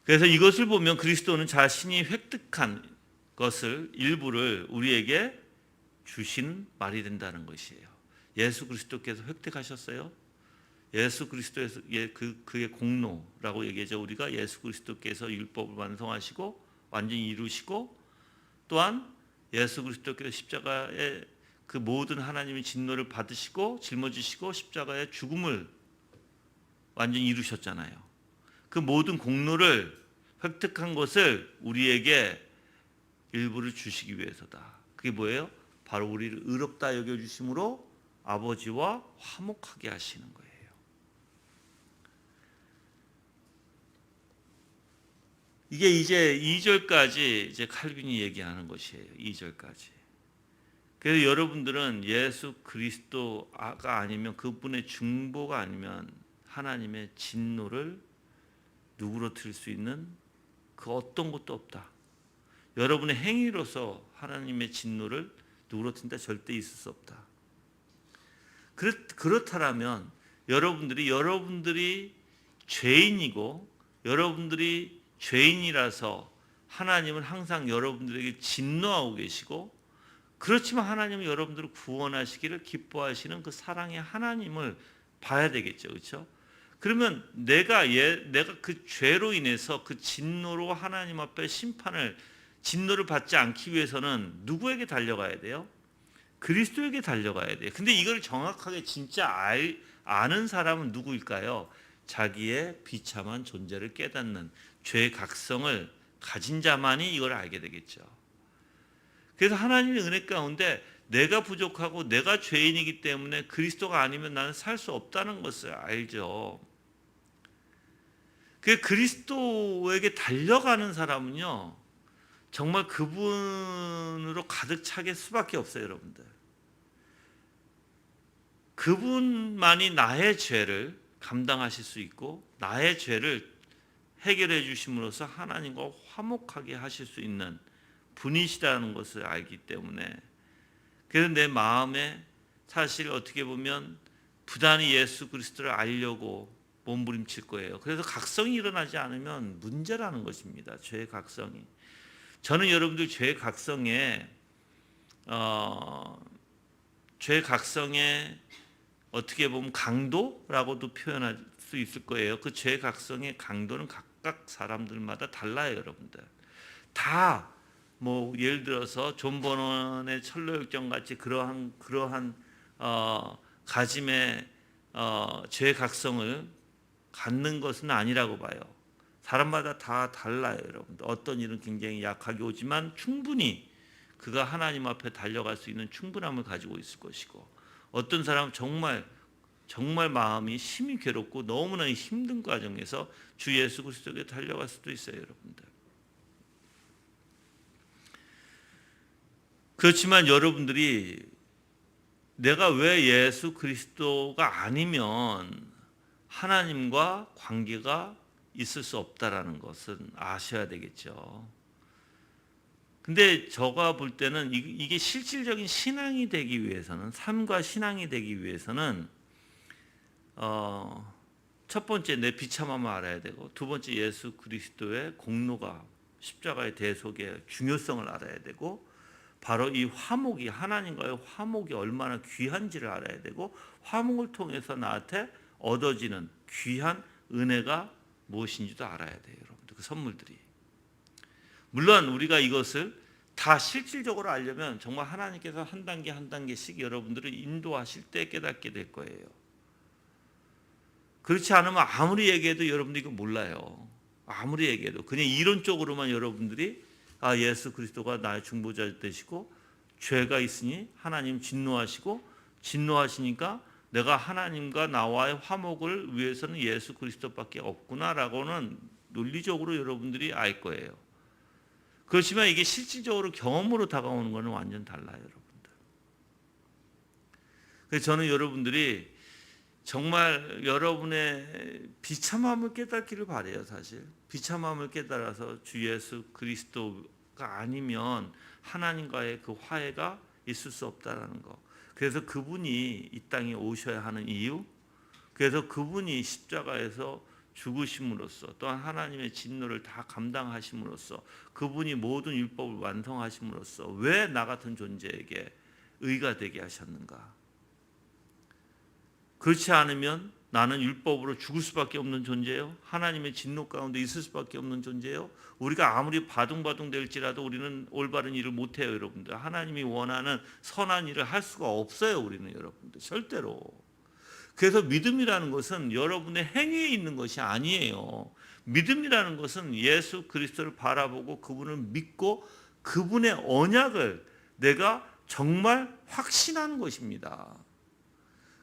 그래서 이것을 보면 그리스도는 자신이 획득한 것을 일부를 우리에게 주신 말이 된다는 것이에요. 예수 그리스도께서 획득하셨어요. 예수 그리스도에서 그의 공로라고 얘기하죠. 우리가 예수 그리스도께서 율법을 완성하시고 완전히 이루시고, 또한 예수 그리스도께서 십자가의 그 모든 하나님의 진노를 받으시고 짊어지시고 십자가의 죽음을 완전히 이루셨잖아요. 그 모든 공로를 획득한 것을 우리에게 일부를 주시기 위해서다. 그게 뭐예요? 바로 우리를 의롭다 여겨주심으로 아버지와 화목하게 하시는 거예요. 이게 이제 2절까지 이제 칼빈이 얘기하는 것이에요. 2절까지. 그래서 여러분들은 예수 그리스도가 아니면 그분의 중보가 아니면 하나님의 진노를 누구로틀 수 있는 그 어떤 것도 없다. 여러분의 행위로서 하나님의 진노를 누구로튼다 절대 있을 수 없다. 그렇다면 여러분들이 죄인이고 여러분들이 죄인이라서 하나님은 항상 여러분들에게 진노하고 계시고, 그렇지만 하나님은 여러분들을 구원하시기를 기뻐하시는 그 사랑의 하나님을 봐야 되겠죠. 그렇죠? 그러면 내가 그 죄로 인해서 그 진노로 하나님 앞에 진노를 받지 않기 위해서는 누구에게 달려가야 돼요? 그리스도에게 달려가야 돼요. 근데 이걸 정확하게 진짜 아는 사람은 누구일까요? 자기의 비참한 존재를 깨닫는 죄의 각성을 가진 자만이 이걸 알게 되겠죠. 그래서 하나님의 은혜 가운데 내가 부족하고 내가 죄인이기 때문에 그리스도가 아니면 나는 살 수 없다는 것을 알죠. 그 그리스도에게 달려가는 사람은요, 정말 그분으로 가득 차게 수밖에 없어요. 여러분들, 그분만이 나의 죄를 감당하실 수 있고 나의 죄를 해결해 주심으로써 하나님과 화목하게 하실 수 있는 분이시라는 것을 알기 때문에, 그래서 내 마음에 사실 어떻게 보면 부단히 예수 그리스도를 알려고 몸부림칠 거예요. 그래서 각성이 일어나지 않으면 문제라는 것입니다. 죄의 각성이. 저는 여러분들 죄의 각성에 어떻게 보면 강도라고도 표현할 수 있을 거예요. 그 죄의 각성의 강도는 각각 사람들마다 달라요. 여러분들 다 뭐 예를 들어서 존 버넌의 철로역정 같이 그러한 가짐의 죄의 각성을 갖는 것은 아니라고 봐요. 사람마다 다 달라요. 여러분들 어떤 일은 굉장히 약하게 오지만 충분히 그가 하나님 앞에 달려갈 수 있는 충분함을 가지고 있을 것이고, 어떤 사람은 정말 마음이 심히 괴롭고 너무나 힘든 과정에서 주 예수 그리스도에게 달려갈 수도 있어요. 여러분들. 그렇지만 여러분들이 내가 왜 예수 그리스도가 아니면 하나님과 관계가 있을 수 없다라는 것은 아셔야 되겠죠. 근데 제가 볼 때는 이게 실질적인 신앙이 되기 위해서는, 삶과 신앙이 되기 위해서는 첫 번째 내 비참함을 알아야 되고, 두 번째 예수 그리스도의 공로가, 십자가의 대속의 중요성을 알아야 되고, 바로 이 화목이, 하나님과의 화목이 얼마나 귀한지를 알아야 되고, 화목을 통해서 나한테 얻어지는 귀한 은혜가 무엇인지도 알아야 돼요, 여러분들. 그 선물들이. 물론 우리가 이것을 다 실질적으로 알려면 정말 하나님께서 한 단계 한 단계씩 여러분들을 인도하실 때 깨닫게 될 거예요. 그렇지 않으면 아무리 얘기해도 여러분들이 이거 몰라요. 아무리 얘기해도 그냥 이론적으로만 여러분들이 예수 그리스도가 나의 중보자 되시고 죄가 있으니 하나님 진노하시니까 내가 하나님과 나와의 화목을 위해서는 예수 그리스도밖에 없구나라고는 논리적으로 여러분들이 알 거예요. 그렇지만 이게 실질적으로 경험으로 다가오는 것은 완전 달라요, 여러분들. 그래서 저는 여러분들이 정말 여러분의 비참함을 깨닫기를 바라요, 사실. 비참함을 깨달아서 주 예수 그리스도가 아니면 하나님과의 그 화해가 있을 수 없다는 거. 그래서 그분이 이 땅에 오셔야 하는 이유, 그래서 그분이 십자가에서 죽으심으로써, 또한 하나님의 진노를 다 감당하심으로써, 그분이 모든 율법을 완성하심으로써 왜 나 같은 존재에게 의가 되게 하셨는가? 그렇지 않으면 나는 율법으로 죽을 수밖에 없는 존재예요. 하나님의 진노 가운데 있을 수밖에 없는 존재예요. 우리가 아무리 바둥바둥 될지라도 우리는 올바른 일을 못해요, 여러분들. 하나님이 원하는 선한 일을 할 수가 없어요, 우리는, 여러분들. 절대로. 그래서 믿음이라는 것은 여러분의 행위에 있는 것이 아니에요. 믿음이라는 것은 예수 그리스도를 바라보고 그분을 믿고 그분의 언약을 내가 정말 확신하는 것입니다.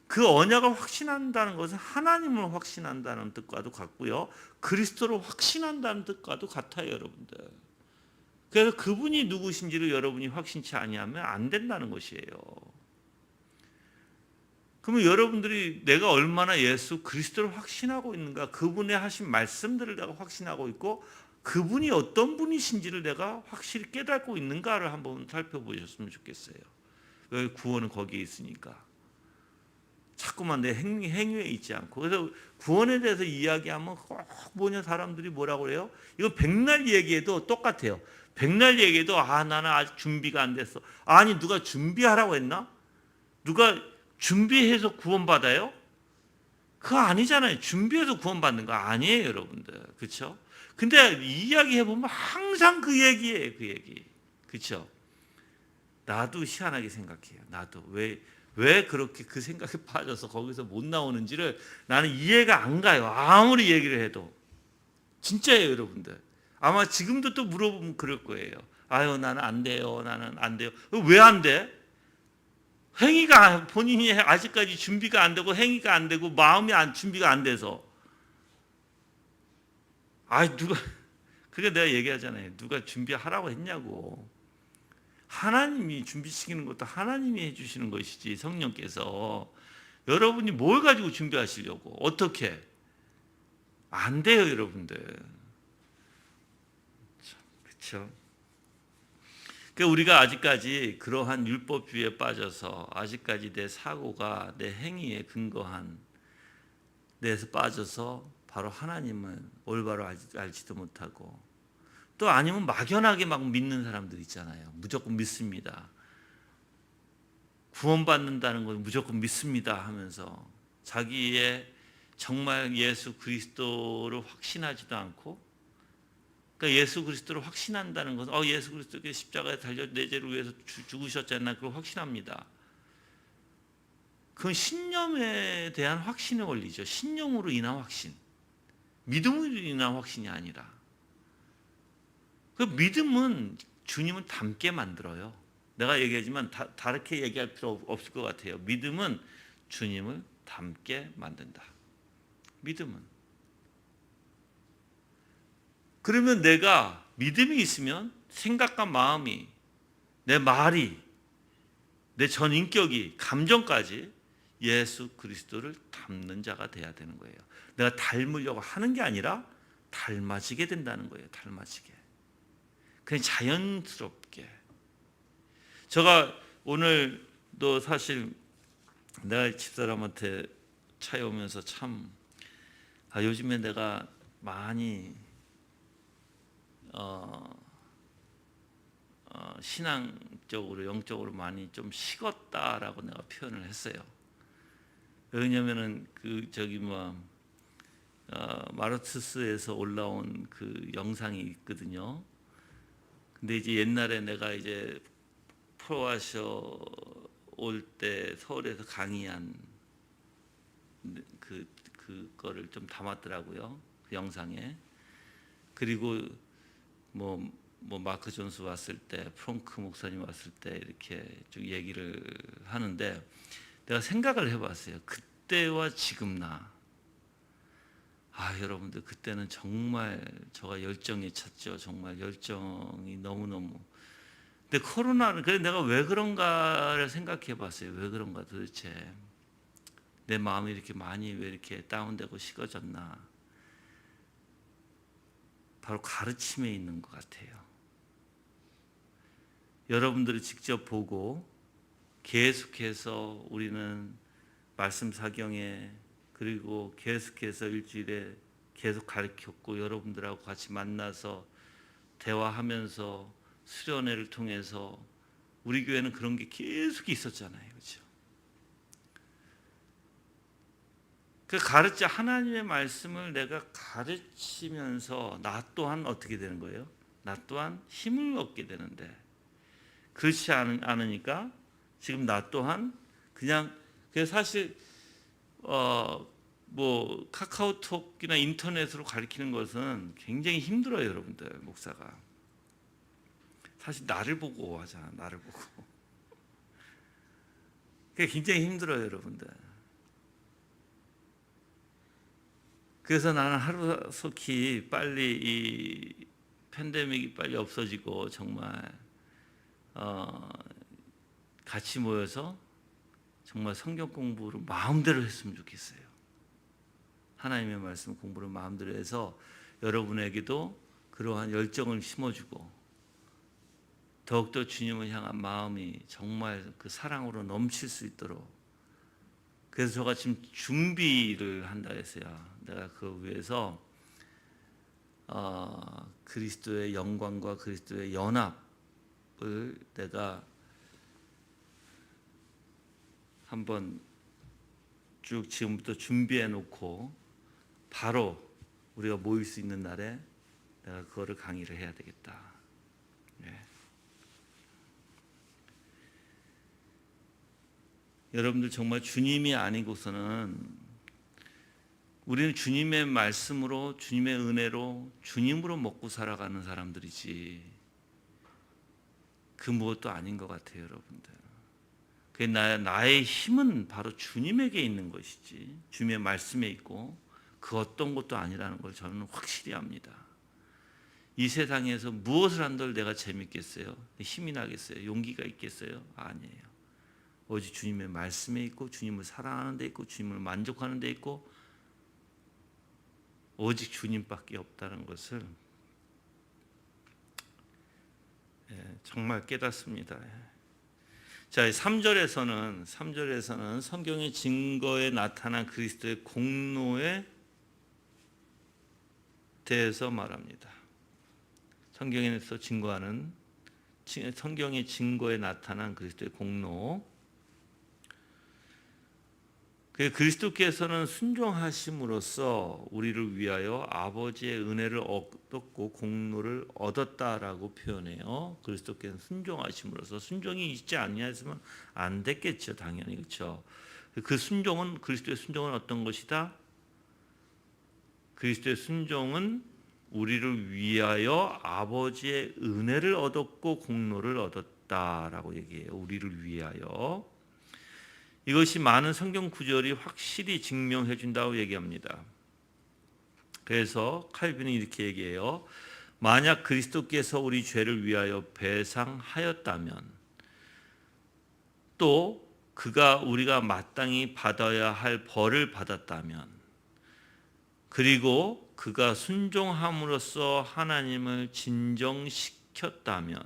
그 언약을 확신한다는 것은 하나님을 확신한다는 뜻과도 같고요, 그리스도를 확신한다는 뜻과도 같아요, 여러분들. 그래서 그분이 누구신지를 여러분이 확신치 아니하면 안 된다는 것이에요. 그러면 여러분들이 내가 얼마나 예수 그리스도를 확신하고 있는가, 그분의 하신 말씀들을 내가 확신하고 있고 그분이 어떤 분이신지를 내가 확실히 깨닫고 있는가를 한번 살펴보셨으면 좋겠어요. 왜? 구원은 거기에 있으니까. 자꾸만 내 행위에 있지 않고. 그래서 구원에 대해서 이야기하면 꼭 뭐냐, 사람들이 뭐라고 해요? 이거 백날 얘기해도 똑같아요. 백날 얘기해도 나는 아직 준비가 안 됐어. 아니, 누가 준비하라고 했나? 누가 준비해서 구원받아요? 그거 아니잖아요. 준비해서 구원받는 거 아니에요, 여러분들. 그렇죠? 근데 이야기 해보면 항상 그 얘기예요, 그 얘기. 그렇죠? 나도 희한하게 생각해요. 나도 왜 그렇게 그 생각에 빠져서 거기서 못 나오는지를 나는 이해가 안 가요. 아무리 얘기를 해도. 진짜예요, 여러분들. 아마 지금도 또 물어보면 그럴 거예요. 아유, 나는 안 돼요. 나는 안 돼요. 왜 안 돼? 행위가, 본인이 아직까지 준비가 안 되고 행위가 안 되고 마음이 준비가 안 돼서. 그러니까 내가 얘기하잖아요. 누가 준비하라고 했냐고. 하나님이 준비시키는 것도 하나님이 해주시는 것이지, 성령께서. 여러분이 뭘 가지고 준비하시려고. 어떻게? 안 돼요, 여러분들. 그렇죠? 그러니까 우리가 아직까지 그러한 율법주의에 빠져서, 아직까지 내 사고가 내 행위에 근거한 데에서 빠져서 바로 하나님을 올바로 알지도 못하고, 또 아니면 막연하게 막 믿는 사람들 있잖아요. 무조건 믿습니다. 구원받는다는 걸 무조건 믿습니다 하면서 자기의 정말 예수 그리스도를 확신하지도 않고, 그러니까 예수 그리스도를 확신한다는 것은 예수 그리스도께 십자가에 달려 내 죄를 위해서 죽으셨잖아요. 그걸 확신합니다. 그건 신념에 대한 확신의 원리죠. 신념으로 인한 확신. 믿음으로 인한 확신이 아니라. 그 믿음은 주님은 닮게 만들어요. 내가 얘기하지만 다르게 얘기할 필요 없을 것 같아요. 믿음은 주님을 닮게 만든다. 믿음은. 그러면 내가 믿음이 있으면 생각과 마음이, 내 말이, 내 전 인격이, 감정까지 예수 그리스도를 닮는 자가 돼야 되는 거예요. 내가 닮으려고 하는 게 아니라 닮아지게 된다는 거예요. 닮아지게. 그냥 자연스럽게. 제가 오늘도 사실 내가 집사람한테 차에 오면서 참 요즘에 내가 많이 신앙적으로 영적으로 많이 좀 식었다라고 내가 표현을 했어요. 왜냐면은 마르투스에서 올라온 그 영상이 있거든요. 근데 이제 옛날에 내가 이제 프로아셔 올 때 서울에서 강의한 그거를 좀 담았더라고요. 그 영상에. 그리고 뭐 마크 존스 왔을 때, 프랑크 목사님 왔을 때 이렇게 쭉 얘기를 하는데 내가 생각을 해봤어요. 그때와 지금 나. 여러분들 그때는 정말 저가 열정이 찼죠. 정말 열정이 너무너무. 근데 코로나는 그래서 내가 왜 그런가를 생각해봤어요. 왜 그런가 도대체. 내 마음이 이렇게 많이 왜 이렇게 다운되고 식어졌나. 바로 가르침에 있는 것 같아요. 여러분들이 직접 보고 계속해서 우리는 말씀 사경에 그리고 계속해서 일주일에 계속 가르쳤고 여러분들하고 같이 만나서 대화하면서 수련회를 통해서 우리 교회는 그런 게 계속 있었잖아요. 그렇죠? 그 가르쳐 하나님의 말씀을 내가 가르치면서 나 또한 어떻게 되는 거예요? 나 또한 힘을 얻게 되는데 그렇지 않으니까 지금 나 또한 그냥 사실 카카오톡이나 인터넷으로 가르치는 것은 굉장히 힘들어요, 여러분들. 목사가 사실 나를 보고 하잖아, 나를 보고. 그게 굉장히 힘들어요, 여러분들. 그래서 나는 하루속히 빨리 이 팬데믹이 빨리 없어지고 정말 같이 모여서 정말 성경 공부를 마음대로 했으면 좋겠어요. 하나님의 말씀 공부를 마음대로 해서 여러분에게도 그러한 열정을 심어주고 더욱더 주님을 향한 마음이 정말 그 사랑으로 넘칠 수 있도록. 그래서 제가 지금 준비를 한다 했어요. 내가 그 위해서 그리스도의 영광과 그리스도의 연합을 내가 한번 쭉 지금부터 준비해 놓고 바로 우리가 모일 수 있는 날에 내가 그거를 강의를 해야 되겠다. 네. 여러분들 정말 주님이 아니고서는 우리는 주님의 말씀으로 주님의 은혜로 주님으로 먹고 살아가는 사람들이지 그 무엇도 아닌 것 같아요, 여러분들. 나의 힘은 바로 주님에게 있는 것이지 주님의 말씀에 있고 그 어떤 것도 아니라는 걸 저는 확실히 압니다. 이 세상에서 무엇을 한들 내가 재밌겠어요? 힘이 나겠어요? 용기가 있겠어요? 아니에요. 오직 주님의 말씀에 있고 주님을 사랑하는 데 있고 주님을 만족하는 데 있고 오직 주님밖에 없다는 것을 정말 깨닫습니다. 자, 3절에서는 성경의 증거에 나타난 그리스도의 공로에 대해서 말합니다. 성경에서 증거하는 성경의 증거에 나타난 그리스도의 공로. 그리스도께서는 순종하심으로써 우리를 위하여 아버지의 은혜를 얻었고 공로를 얻었다라고 표현해요. 그리스도께서는 순종하심으로써 순종이 있지 않냐했으면 안 됐겠죠, 당연히. 그렇죠. 그 순종은 그리스도의 순종은 어떤 것이다? 그리스도의 순종은 우리를 위하여 아버지의 은혜를 얻었고 공로를 얻었다라고 얘기해요. 우리를 위하여. 이것이 많은 성경 구절이 확실히 증명해 준다고 얘기합니다. 그래서 칼빈은 이렇게 얘기해요. 만약 그리스도께서 우리 죄를 위하여 배상하였다면 또 우리가 마땅히 받아야 할 벌을 받았다면, 그리고 그가 순종함으로써 하나님을 진정시켰다면,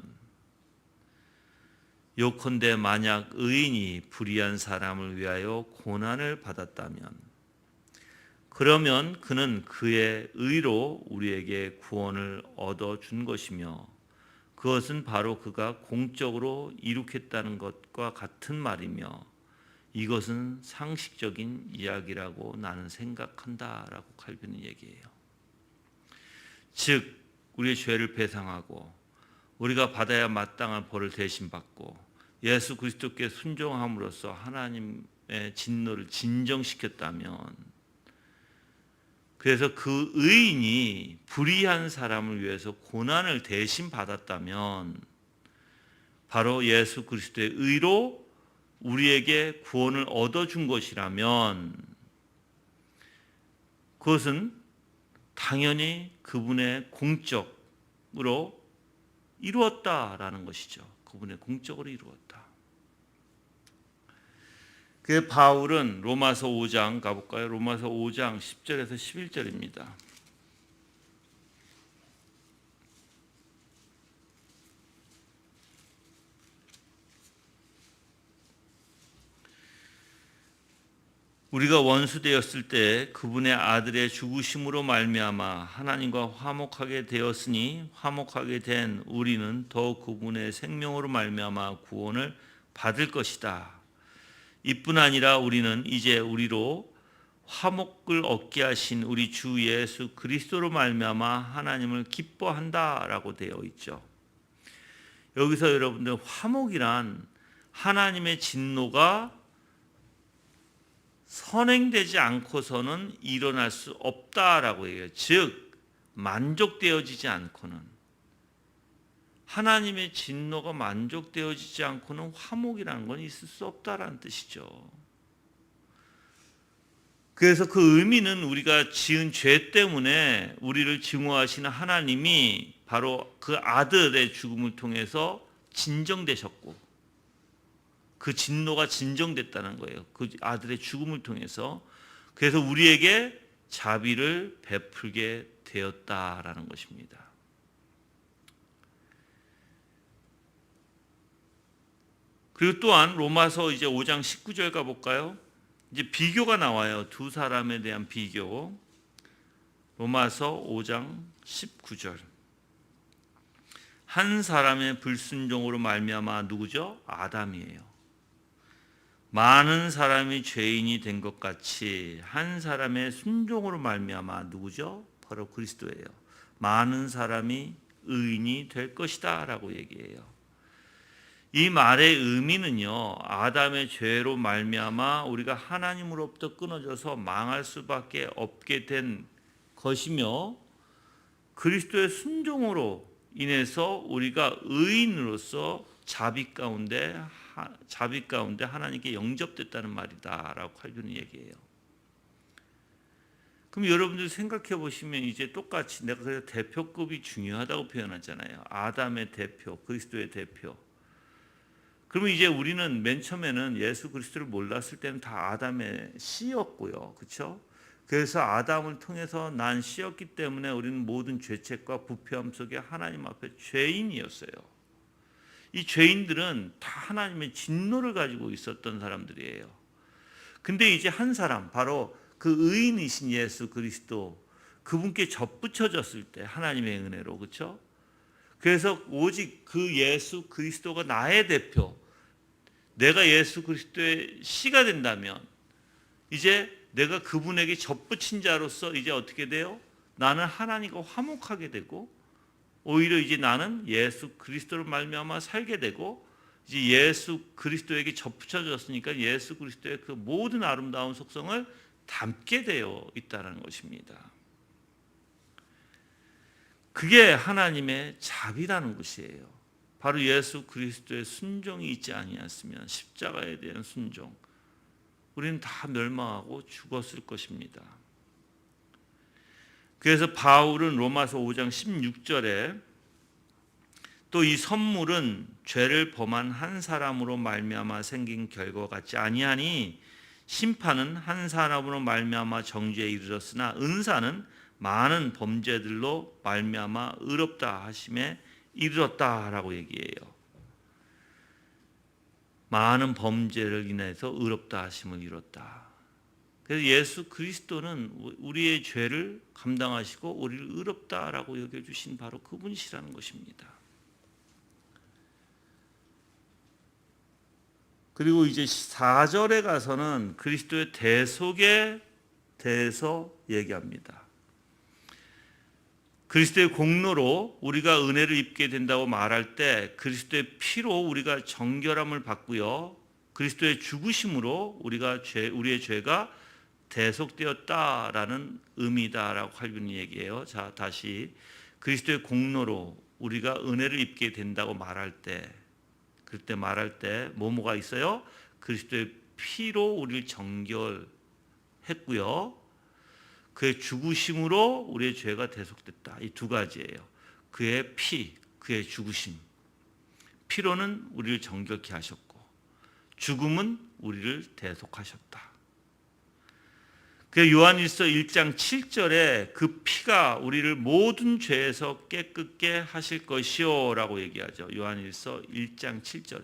요컨대 만약 의인이 불의한 사람을 위하여 고난을 받았다면, 그러면 그는 그의 의로 우리에게 구원을 얻어준 것이며, 그것은 바로 그가 공적으로 이룩했다는 것과 같은 말이며, 이것은 상식적인 이야기라고 나는 생각한다라고 칼빈은 얘기해요. 즉 우리의 죄를 배상하고 우리가 받아야 마땅한 벌을 대신 받고 예수 그리스도께 순종함으로써 하나님의 진노를 진정시켰다면, 그래서 그 의인이 불의한 사람을 위해서 고난을 대신 받았다면, 바로 예수 그리스도의 의로 우리에게 구원을 얻어준 것이라면, 그것은 당연히 그분의 공적으로 이루었다라는 것이죠. 그분의 공적으로 이루었다. 그 바울은 로마서 5장 가볼까요? 로마서 5장 10절에서 11절입니다. 우리가 원수되었을 때 그분의 아들의 죽으심으로 말미암아 하나님과 화목하게 되었으니, 화목하게 된 우리는 더욱 그분의 생명으로 말미암아 구원을 받을 것이다. 이뿐 아니라 우리는 이제 우리로 화목을 얻게 하신 우리 주 예수 그리스도로 말미암아 하나님을 기뻐한다라고 되어 있죠. 여기서 여러분들 화목이란 하나님의 진노가 선행되지 않고서는 일어날 수 없다라고 얘기해요. 즉 만족되어지지 않고는, 하나님의 진노가 만족되어지지 않고는 화목이라는 건 있을 수 없다라는 뜻이죠. 그래서 그 의미는 우리가 지은 죄 때문에 우리를 증오하시는 하나님이 바로 그 아들의 죽음을 통해서 진정되셨고, 그 진노가 진정됐다는 거예요. 그 아들의 죽음을 통해서. 그래서 우리에게 자비를 베풀게 되었다라는 것입니다. 그리고 또한 로마서 이제 5장 19절 가볼까요? 이제 비교가 나와요. 두 사람에 대한 비교. 로마서 5장 19절. 한 사람의 불순종으로 말미암아 누구죠? 아담이에요. 많은 사람이 죄인이 된 것 같이 한 사람의 순종으로 말미암아 누구죠? 바로 그리스도예요. 많은 사람이 의인이 될 것이다 라고 얘기해요. 이 말의 의미는요, 아담의 죄로 말미암아 우리가 하나님으로부터 끊어져서 망할 수밖에 없게 된 것이며, 그리스도의 순종으로 인해서 우리가 의인으로서 자비 가운데 하나님께 영접됐다는 말이다라고 칼빈은 얘기해요. 그럼 여러분들 생각해 보시면 이제 똑같이 내가 그래서 대표급이 중요하다고 표현하잖아요. 아담의 대표, 그리스도의 대표. 그러면 이제 우리는 맨 처음에는 예수 그리스도를 몰랐을 때는 다 아담의 씨였고요. 그렇죠? 그래서 아담을 통해서 난 씨였기 때문에 우리는 모든 죄책과 부패함 속에 하나님 앞에 죄인이었어요. 이 죄인들은 다 하나님의 진노를 가지고 있었던 사람들이에요. 근데 이제 한 사람, 바로 그 의인이신 예수 그리스도, 그분께 접붙여졌을 때 하나님의 은혜로, 그렇죠? 그래서 오직 그 예수 그리스도가 나의 대표, 내가 예수 그리스도의 씨가 된다면 이제 내가 그분에게 접붙인 자로서 이제 어떻게 돼요? 나는 하나님과 화목하게 되고, 오히려 이제 나는 예수 그리스도를 말미암아 살게 되고, 이제 예수 그리스도에게 접붙여졌으니까 예수 그리스도의 그 모든 아름다운 속성을 담게 되어 있다는 것입니다. 그게 하나님의 자비라는 것이에요. 바로 예수 그리스도의 순종이 있지 아니었으면, 십자가에 대한 순종, 우리는 다 멸망하고 죽었을 것입니다. 그래서 바울은 로마서 5장 16절에 또 이 선물은 죄를 범한 한 사람으로 말미암아 생긴 결과 같지 아니하니 심판은 한 사람으로 말미암아 정죄에 이르렀으나 은사는 많은 범죄들로 말미암아 의롭다 하심에 이르렀다라고 얘기해요. 많은 범죄를 인해서 의롭다 하심을 이뤘다. 그래서 예수 그리스도는 우리의 죄를 감당하시고 우리를 의롭다라고 여겨주신 바로 그분이시라는 것입니다. 그리고 이제 4절에 가서는 그리스도의 대속에 대해서 얘기합니다. 그리스도의 공로로 우리가 은혜를 입게 된다고 말할 때 그리스도의 피로 우리가 정결함을 받고요. 그리스도의 죽으심으로 우리의 죄가 대속되었다라는 의미다라고 칼빈이 얘기해요. 자, 다시 그리스도의 공로로 우리가 은혜를 입게 된다고 말할 때 그때 말할 때 뭐가 있어요? 그리스도의 피로 우리를 정결했고요. 그의 죽으심으로 우리의 죄가 대속됐다. 이 두 가지예요. 그의 피, 그의 죽으심. 피로는 우리를 정결케 하셨고 죽음은 우리를 대속하셨다. 그 요한일서 1장 7절에 그 피가 우리를 모든 죄에서 깨끗게 하실 것이요 라고 얘기하죠. 요한일서 1장 7절에.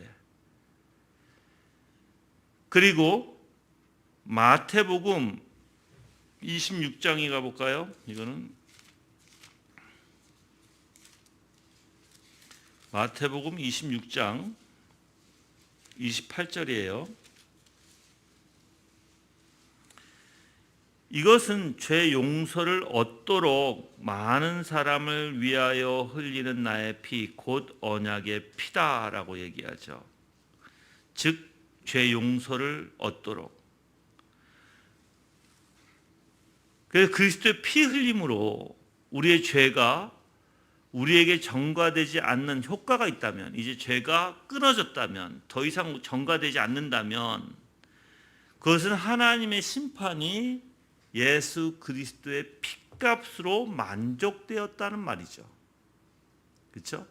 그리고 마태복음 26장에 가볼까요? 이거는 마태복음 26장 28절이에요. 이것은 죄 용서를 얻도록 많은 사람을 위하여 흘리는 나의 피, 곧 언약의 피다라고 얘기하죠. 즉 죄 용서를 얻도록. 그래서 그리스도의 피 흘림으로 우리의 죄가 우리에게 전가되지 않는 효과가 있다면, 이제 죄가 끊어졌다면, 더 이상 전가되지 않는다면 그것은 하나님의 심판이 예수 그리스도의 피값으로 만족되었다는 말이죠. 그렇죠?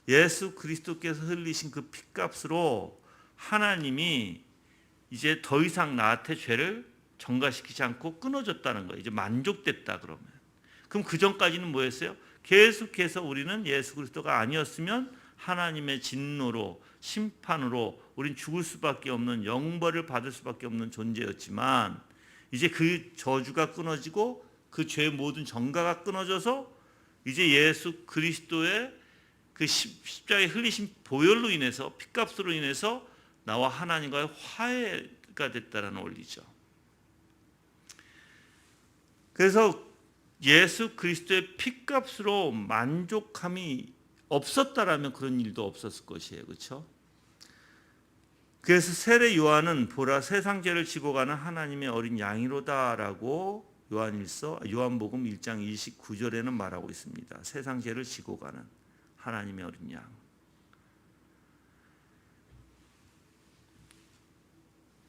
예수 그리스도께서 흘리신 그 피값으로 하나님이 이제 더 이상 나한테 죄를 전가시키지 않고 끊어졌다는 거예요. 이제 만족됐다 그러면. 그럼 그 전까지는 뭐였어요? 계속해서 우리는 예수 그리스도가 아니었으면 하나님의 진노로 심판으로 우린 죽을 수밖에 없는 영벌을 받을 수밖에 없는 존재였지만 이제 그 저주가 끊어지고 그 죄의 모든 전가가 끊어져서 이제 예수 그리스도의 그 십자가에 흘리신 보혈로 인해서 피값으로 인해서 나와 하나님과의 화해가 됐다라는 원리죠. 그래서 예수 그리스도의 피값으로 만족함이 없었다라면 그런 일도 없었을 것이에요. 그렇죠? 그래서 세례 요한은 보라 세상 죄를 지고 가는 하나님의 어린 양이로다라고 요한복음 1장 29절에는 말하고 있습니다. 세상 죄를 지고 가는 하나님의 어린 양.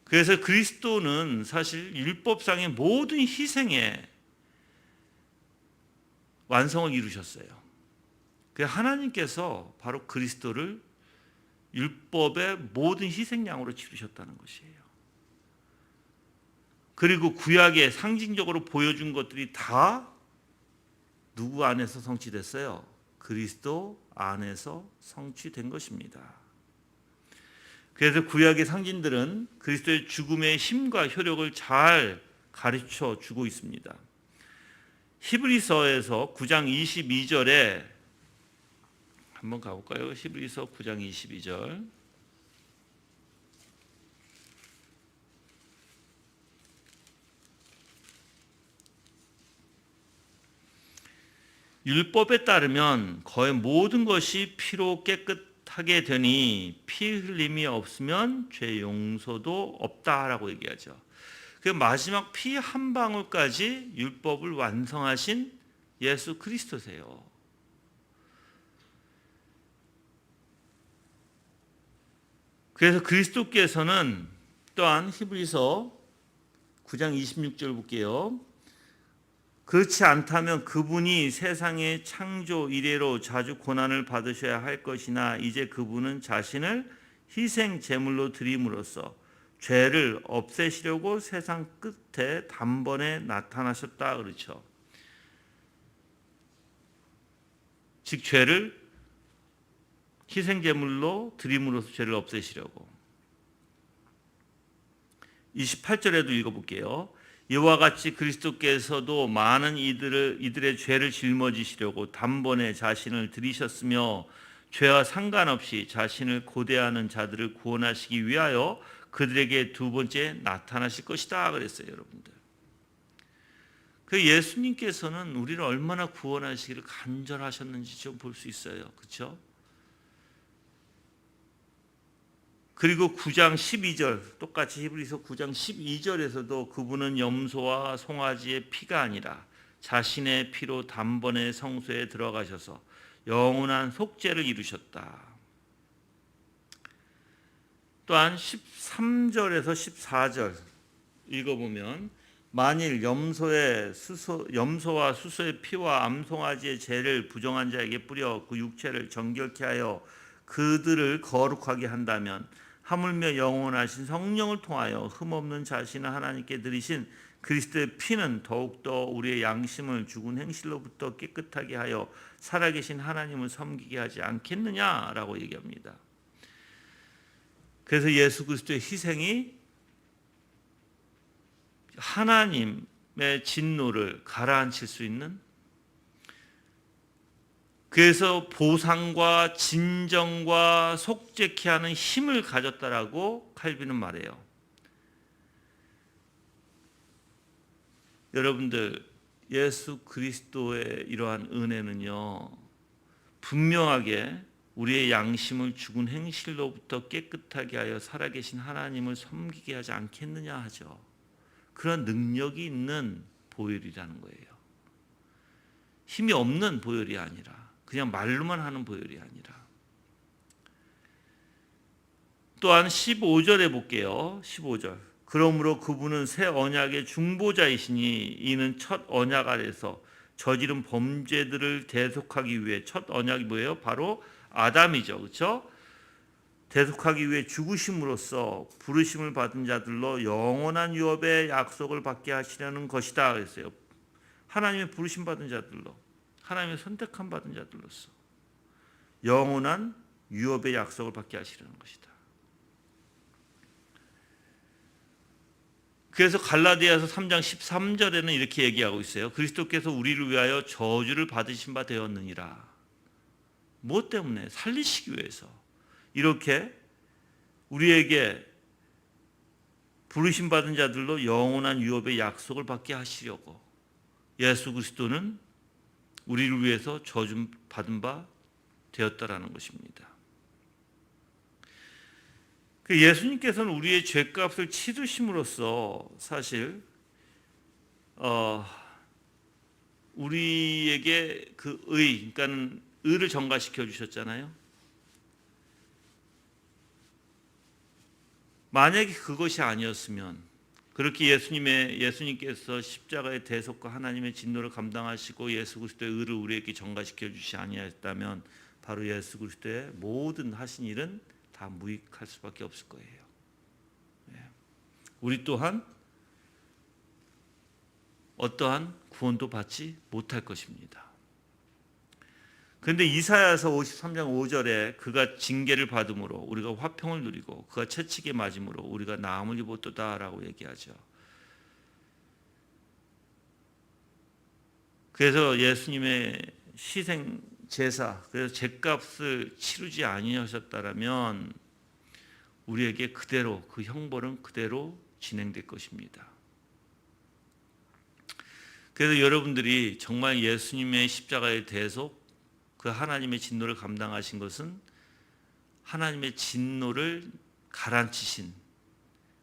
그래서 그리스도는 사실 율법상의 모든 희생에 완성을 이루셨어요. 하나님께서 바로 그리스도를 율법의 모든 희생양으로 치르셨다는 것이에요. 그리고 구약에 상징적으로 보여준 것들이 다 누구 안에서 성취됐어요? 그리스도 안에서 성취된 것입니다. 그래서 구약의 상징들은 그리스도의 죽음의 힘과 효력을 잘 가르쳐 주고 있습니다. 히브리서에서 9장 22절에 한번 가볼까요? 히브리서 9장 22절. 율법에 따르면 거의 모든 것이 피로 깨끗하게 되니 피 흘림이 없으면 죄 용서도 없다라고 얘기하죠. 그 마지막 피 한 방울까지 율법을 완성하신 예수 그리스도세요. 그래서 그렇지 않다면 그분이 세상의 창조 이래로 자주 고난을 받으셔야 할 것이나 이제 그분은 자신을 희생 제물로 드림으로써 죄를 없애시려고 세상 끝에 단번에 나타나셨다 그렇죠. 즉 죄를 희생 제물로 드림으로써 죄를 없애시려고. 28절에도 읽어볼게요. 이와 같이 그리스도께서도 많은 이들의 죄를 짊어지시려고 단번에 자신을 들이셨으며 죄와 상관없이 자신을 고대하는 자들을 구원하시기 위하여 그들에게 두 번째 나타나실 것이다 그랬어요, 여러분들. 그 예수님께서는 우리를 얼마나 구원하시기를 간절하셨는지 좀 볼 수 있어요. 그렇죠? 그리고 9장 12절 똑같이 히브리서 9장 12절에서도 그분은 염소와 송아지의 피가 아니라 자신의 피로 단번에 성소에 들어가셔서 영원한 속죄를 이루셨다. 또한 13절에서 14절 읽어보면 만일 염소와 수소의 피와 암송아지의 죄를 부정한 자에게 뿌려 그 육체를 정결케 하여 그들을 거룩하게 한다면 하물며 영원하신 성령을 통하여 흠없는 자신을 하나님께 드리신 그리스도의 피는 더욱더 우리의 양심을 죽은 행실로부터 깨끗하게 하여 살아계신 하나님을 섬기게 하지 않겠느냐라고 얘기합니다. 그래서 예수 그리스도의 희생이 하나님의 진노를 가라앉힐 수 있는, 그래서 보상과 진정과 속죄케 하는 힘을 가졌다라고 칼빈은 말해요. 여러분들, 예수 그리스도의 이러한 은혜는요, 분명하게 우리의 양심을 죽은 행실로부터 깨끗하게 하여 살아계신 하나님을 섬기게 하지 않겠느냐 하죠. 그런 능력이 있는 보혈이라는 거예요. 힘이 없는 보혈이 아니라, 그냥 말로만 하는 보혈이 아니라. 또한 15절에 볼게요. 15절. 그러므로 그분은 새 언약의 중보자이시니 이는 첫 언약 아래서 저지른 범죄들을 대속하기 위해, 첫 언약이 뭐예요? 바로 아담이죠. 그렇죠? 대속하기 위해 죽으심으로써 부르심을 받은 자들로 영원한 유업의 약속을 받게 하시려는 것이다 그랬어요. 하나님의 부르심 받은 자들로, 하나님의 선택함 받은 자들로서 영원한 유업의 약속을 받게 하시려는 것이다. 그래서 갈라디아서 3장 13절에는 이렇게 얘기하고 있어요. 그리스도께서 우리를 위하여 저주를 받으신 바 되었느니라. 무엇 때문에? 살리시기 위해서. 이렇게 우리에게 부르심 받은 자들로 영원한 유업의 약속을 받게 하시려고 예수 그리스도는 우리를 위해서 저주 받은 바 되었다라는 것입니다. 예수님께서는 우리의 죄값을 치르심으로써 사실 우리에게 그 그러니까는 의를 전가시켜 주셨잖아요. 만약에 그것이 아니었으면, 그렇게 예수님께서 십자가의 대속과 하나님의 진노를 감당하시고 예수 그리스도의 의를 우리에게 전가시켜 주시 아니하였다면 바로 예수 그리스도의 모든 하신 일은 다 무익할 수밖에 없을 거예요. 우리 또한 어떠한 구원도 받지 못할 것입니다. 그런데 이사야서 53장 5절에 그가 징계를 받음으로 우리가 화평을 누리고 그가 채찍에 맞음으로 우리가 나음을 입었도다라고 얘기하죠. 그래서 예수님의 희생 제사, 그래서 죄값을 치르지 아니하셨다라면 우리에게 그대로 그 형벌은 그대로 진행될 것입니다. 그래서 여러분들이 정말 예수님의 십자가의 대속, 그 하나님의 진노를 감당하신 것은 하나님의 진노를 가라앉히신,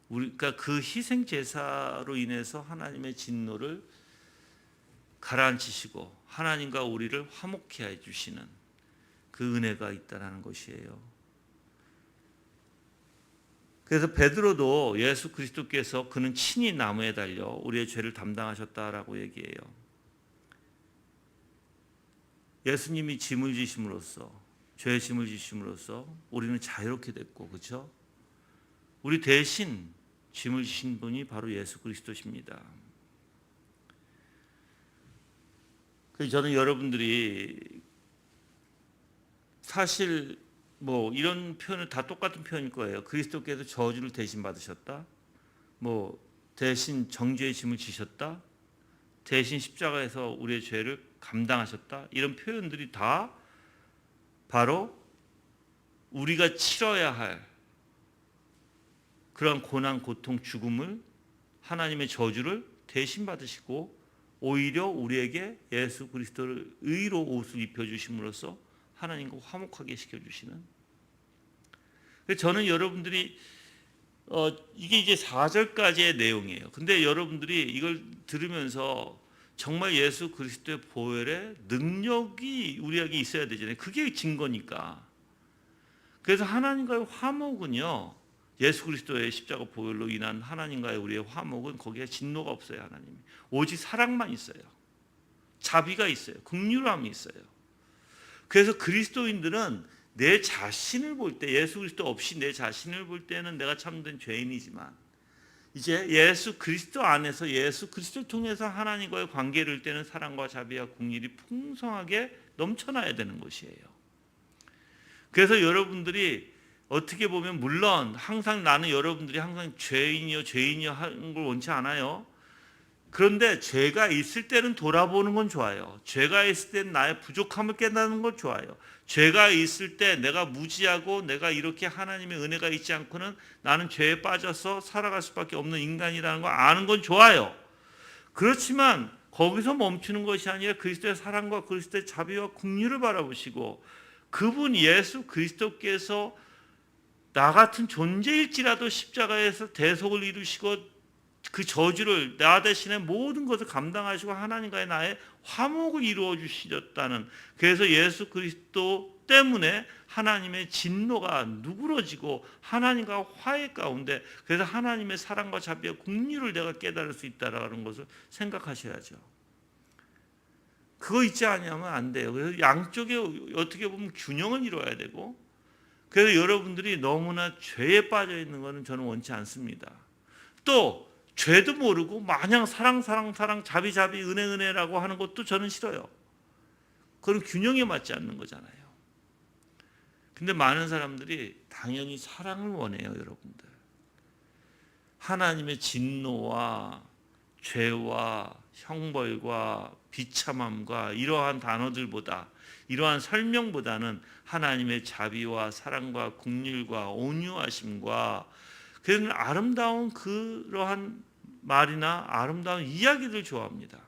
그러니까 그 희생 제사로 인해서 하나님의 진노를 가라앉히시고 하나님과 우리를 화목케 해 주시는 그 은혜가 있다라는 것이에요. 그래서 베드로도 예수 그리스도께서 그는 친히 나무에 달려 우리의 죄를 담당하셨다라고 얘기해요. 예수님이 짐을 지심으로써, 죄의 짐을 지심으로써 우리는 자유롭게 됐고, 그렇죠? 우리 대신 짐을 지신 분이 바로 예수 그리스도십니다. 그래서 저는 여러분들이 사실 뭐 이런 표현은 다 똑같은 표현일 거예요. 그리스도께서 저주를 대신 받으셨다. 뭐 대신 정죄의 짐을 지셨다. 대신 십자가에서 우리의 죄를 감당하셨다. 이런 표현들이 다 바로 우리가 치러야 할 그런 고난, 고통, 죽음을, 하나님의 저주를 대신 받으시고 오히려 우리에게 예수 그리스도를 의로 옷을 입혀주심으로써 하나님과 화목하게 시켜주시는. 저는 여러분들이 이게 이제 4절까지의 내용이에요. 근데 여러분들이 이걸 들으면서 정말 예수 그리스도의 보혈의 능력이 우리에게 있어야 되잖아요. 그게 증거니까. 그래서 하나님과의 화목은요, 예수 그리스도의 십자가 보혈로 인한 하나님과의 우리의 화목은 거기에 진노가 없어요. 하나님이 오직 사랑만 있어요. 자비가 있어요. 긍휼함이 있어요. 그래서 그리스도인들은 내 자신을 볼 때, 예수 그리스도 없이 내 자신을 볼 때는 내가 참된 죄인이지만 이제 예수 그리스도 안에서 예수 그리스도를 통해서 하나님과의 관계를 때는 사랑과 자비와 긍휼이 풍성하게 넘쳐나야 되는 것이에요. 그래서 여러분들이 어떻게 보면 물론 항상 나는 여러분들이 항상 죄인이요 하는 걸 원치 않아요. 그런데 죄가 있을 때는 돌아보는 건 좋아요. 죄가 있을 때는 나의 부족함을 깨닫는 건 좋아요. 죄가 있을 때 내가 무지하고 내가 이렇게 하나님의 은혜가 있지 않고는 나는 죄에 빠져서 살아갈 수밖에 없는 인간이라는 걸 아는 건 좋아요. 그렇지만 거기서 멈추는 것이 아니라 그리스도의 사랑과 그리스도의 자비와 긍휼을 바라보시고 그분 예수 그리스도께서 나 같은 존재일지라도 십자가에서 대속을 이루시고 그 저주를 나 대신에 모든 것을 감당하시고 하나님과의 나의 화목을 이루어 주셨다는, 그래서 예수 그리스도 때문에 하나님의 진노가 누그러지고 하나님과 화해 가운데, 그래서 하나님의 사랑과 자비와 긍휼을 내가 깨달을 수 있다라는 것을 생각하셔야죠. 그거 있지 않으면 안 돼요. 그래서 양쪽에 어떻게 보면 균형을 이루어야 되고, 그래서 여러분들이 너무나 죄에 빠져 있는 것은 저는 원치 않습니다. 또 죄도 모르고 마냥 사랑 자비 은혜라고 하는 것도 저는 싫어요. 그건 균형에 맞지 않는 거잖아요. 근데 많은 사람들이 당연히 사랑을 원해요, 여러분들. 하나님의 진노와 죄와 형벌과 비참함과 이러한 단어들보다, 이러한 설명보다는 하나님의 자비와 사랑과 긍휼과 온유하심과 그런 아름다운 그러한 말이나 아름다운 이야기를 좋아합니다.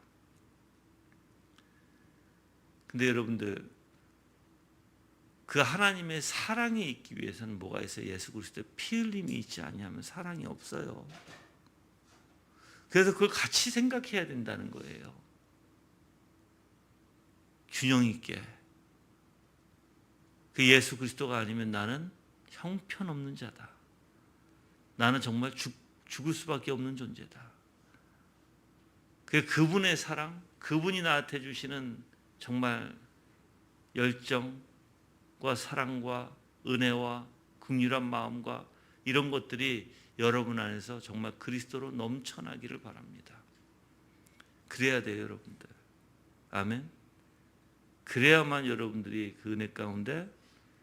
근데 여러분들, 그 하나님의 사랑이 있기 위해서는 뭐가 있어요? 예수 그리스도의 피 흘림이 있지 아니하면 사랑이 없어요. 그래서 그걸 같이 생각해야 된다는 거예요. 균형 있게. 그 예수 그리스도가 아니면 나는 형편없는 자다. 나는 정말 죽을 수밖에 없는 존재다. 그분의 사랑, 그분이 나한테 주시는 정말 열정과 사랑과 은혜와 긍휼한 마음과 이런 것들이 여러분 안에서 정말 그리스도로 넘쳐나기를 바랍니다. 그래야 돼요, 여러분들. 아멘. 그래야만 여러분들이 그 은혜 가운데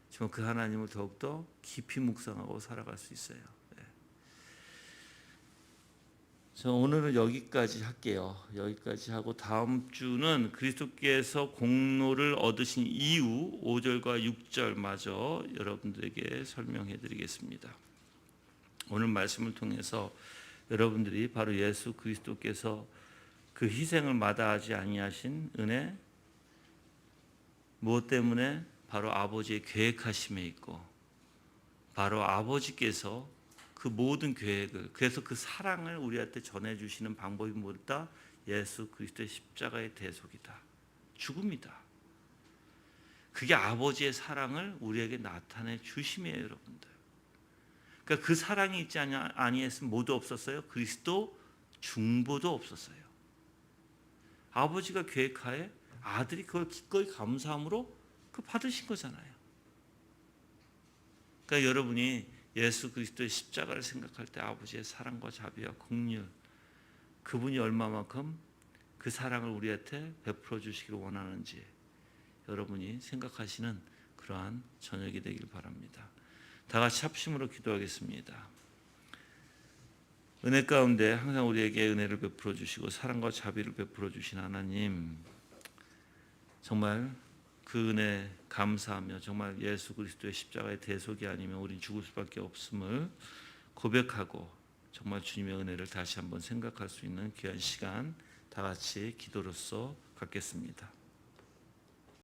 정말 그 하나님을 더욱더 깊이 묵상하고 살아갈 수 있어요. 저 오늘은 여기까지 할게요. 여기까지 하고 다음 주는 그리스도께서 공로를 얻으신 이후 5절과 6절마저 여러분들에게 설명해 드리겠습니다. 오늘 말씀을 통해서 여러분들이 바로 예수 그리스도께서 그 희생을 마다하지 아니하신 은혜, 무엇 때문에? 바로 아버지의 계획하심에 있고, 바로 아버지께서 그 모든 계획을, 그래서 그 사랑을 우리한테 전해주시는 방법이 뭐다? 예수 그리스도의 십자가의 대속이다. 죽음이다. 그게 아버지의 사랑을 우리에게 나타내 주심이에요, 여러분들. 그러니까 그 사랑이 있지 아니했으면 모두 없었어요. 그리스도 중보도 없었어요. 아버지가 계획하에 아들이 그걸 기꺼이 감사함으로 그 받으신 거잖아요. 그러니까 여러분이 예수 그리스도의 십자가를 생각할 때 아버지의 사랑과 자비와 긍휼, 그분이 얼마만큼 그 사랑을 우리한테 베풀어 주시기를 원하는지 여러분이 생각하시는 그러한 저녁이 되길 바랍니다. 다 같이 합심으로 기도하겠습니다. 은혜 가운데 항상 우리에게 은혜를 베풀어 주시고 사랑과 자비를 베풀어 주신 하나님, 정말 그 은혜 감사하며 정말 예수 그리스도의 십자가의 대속이 아니면 우린 죽을 수밖에 없음을 고백하고 정말 주님의 은혜를 다시 한번 생각할 수 있는 귀한 시간 다 같이 기도로서 갖겠습니다.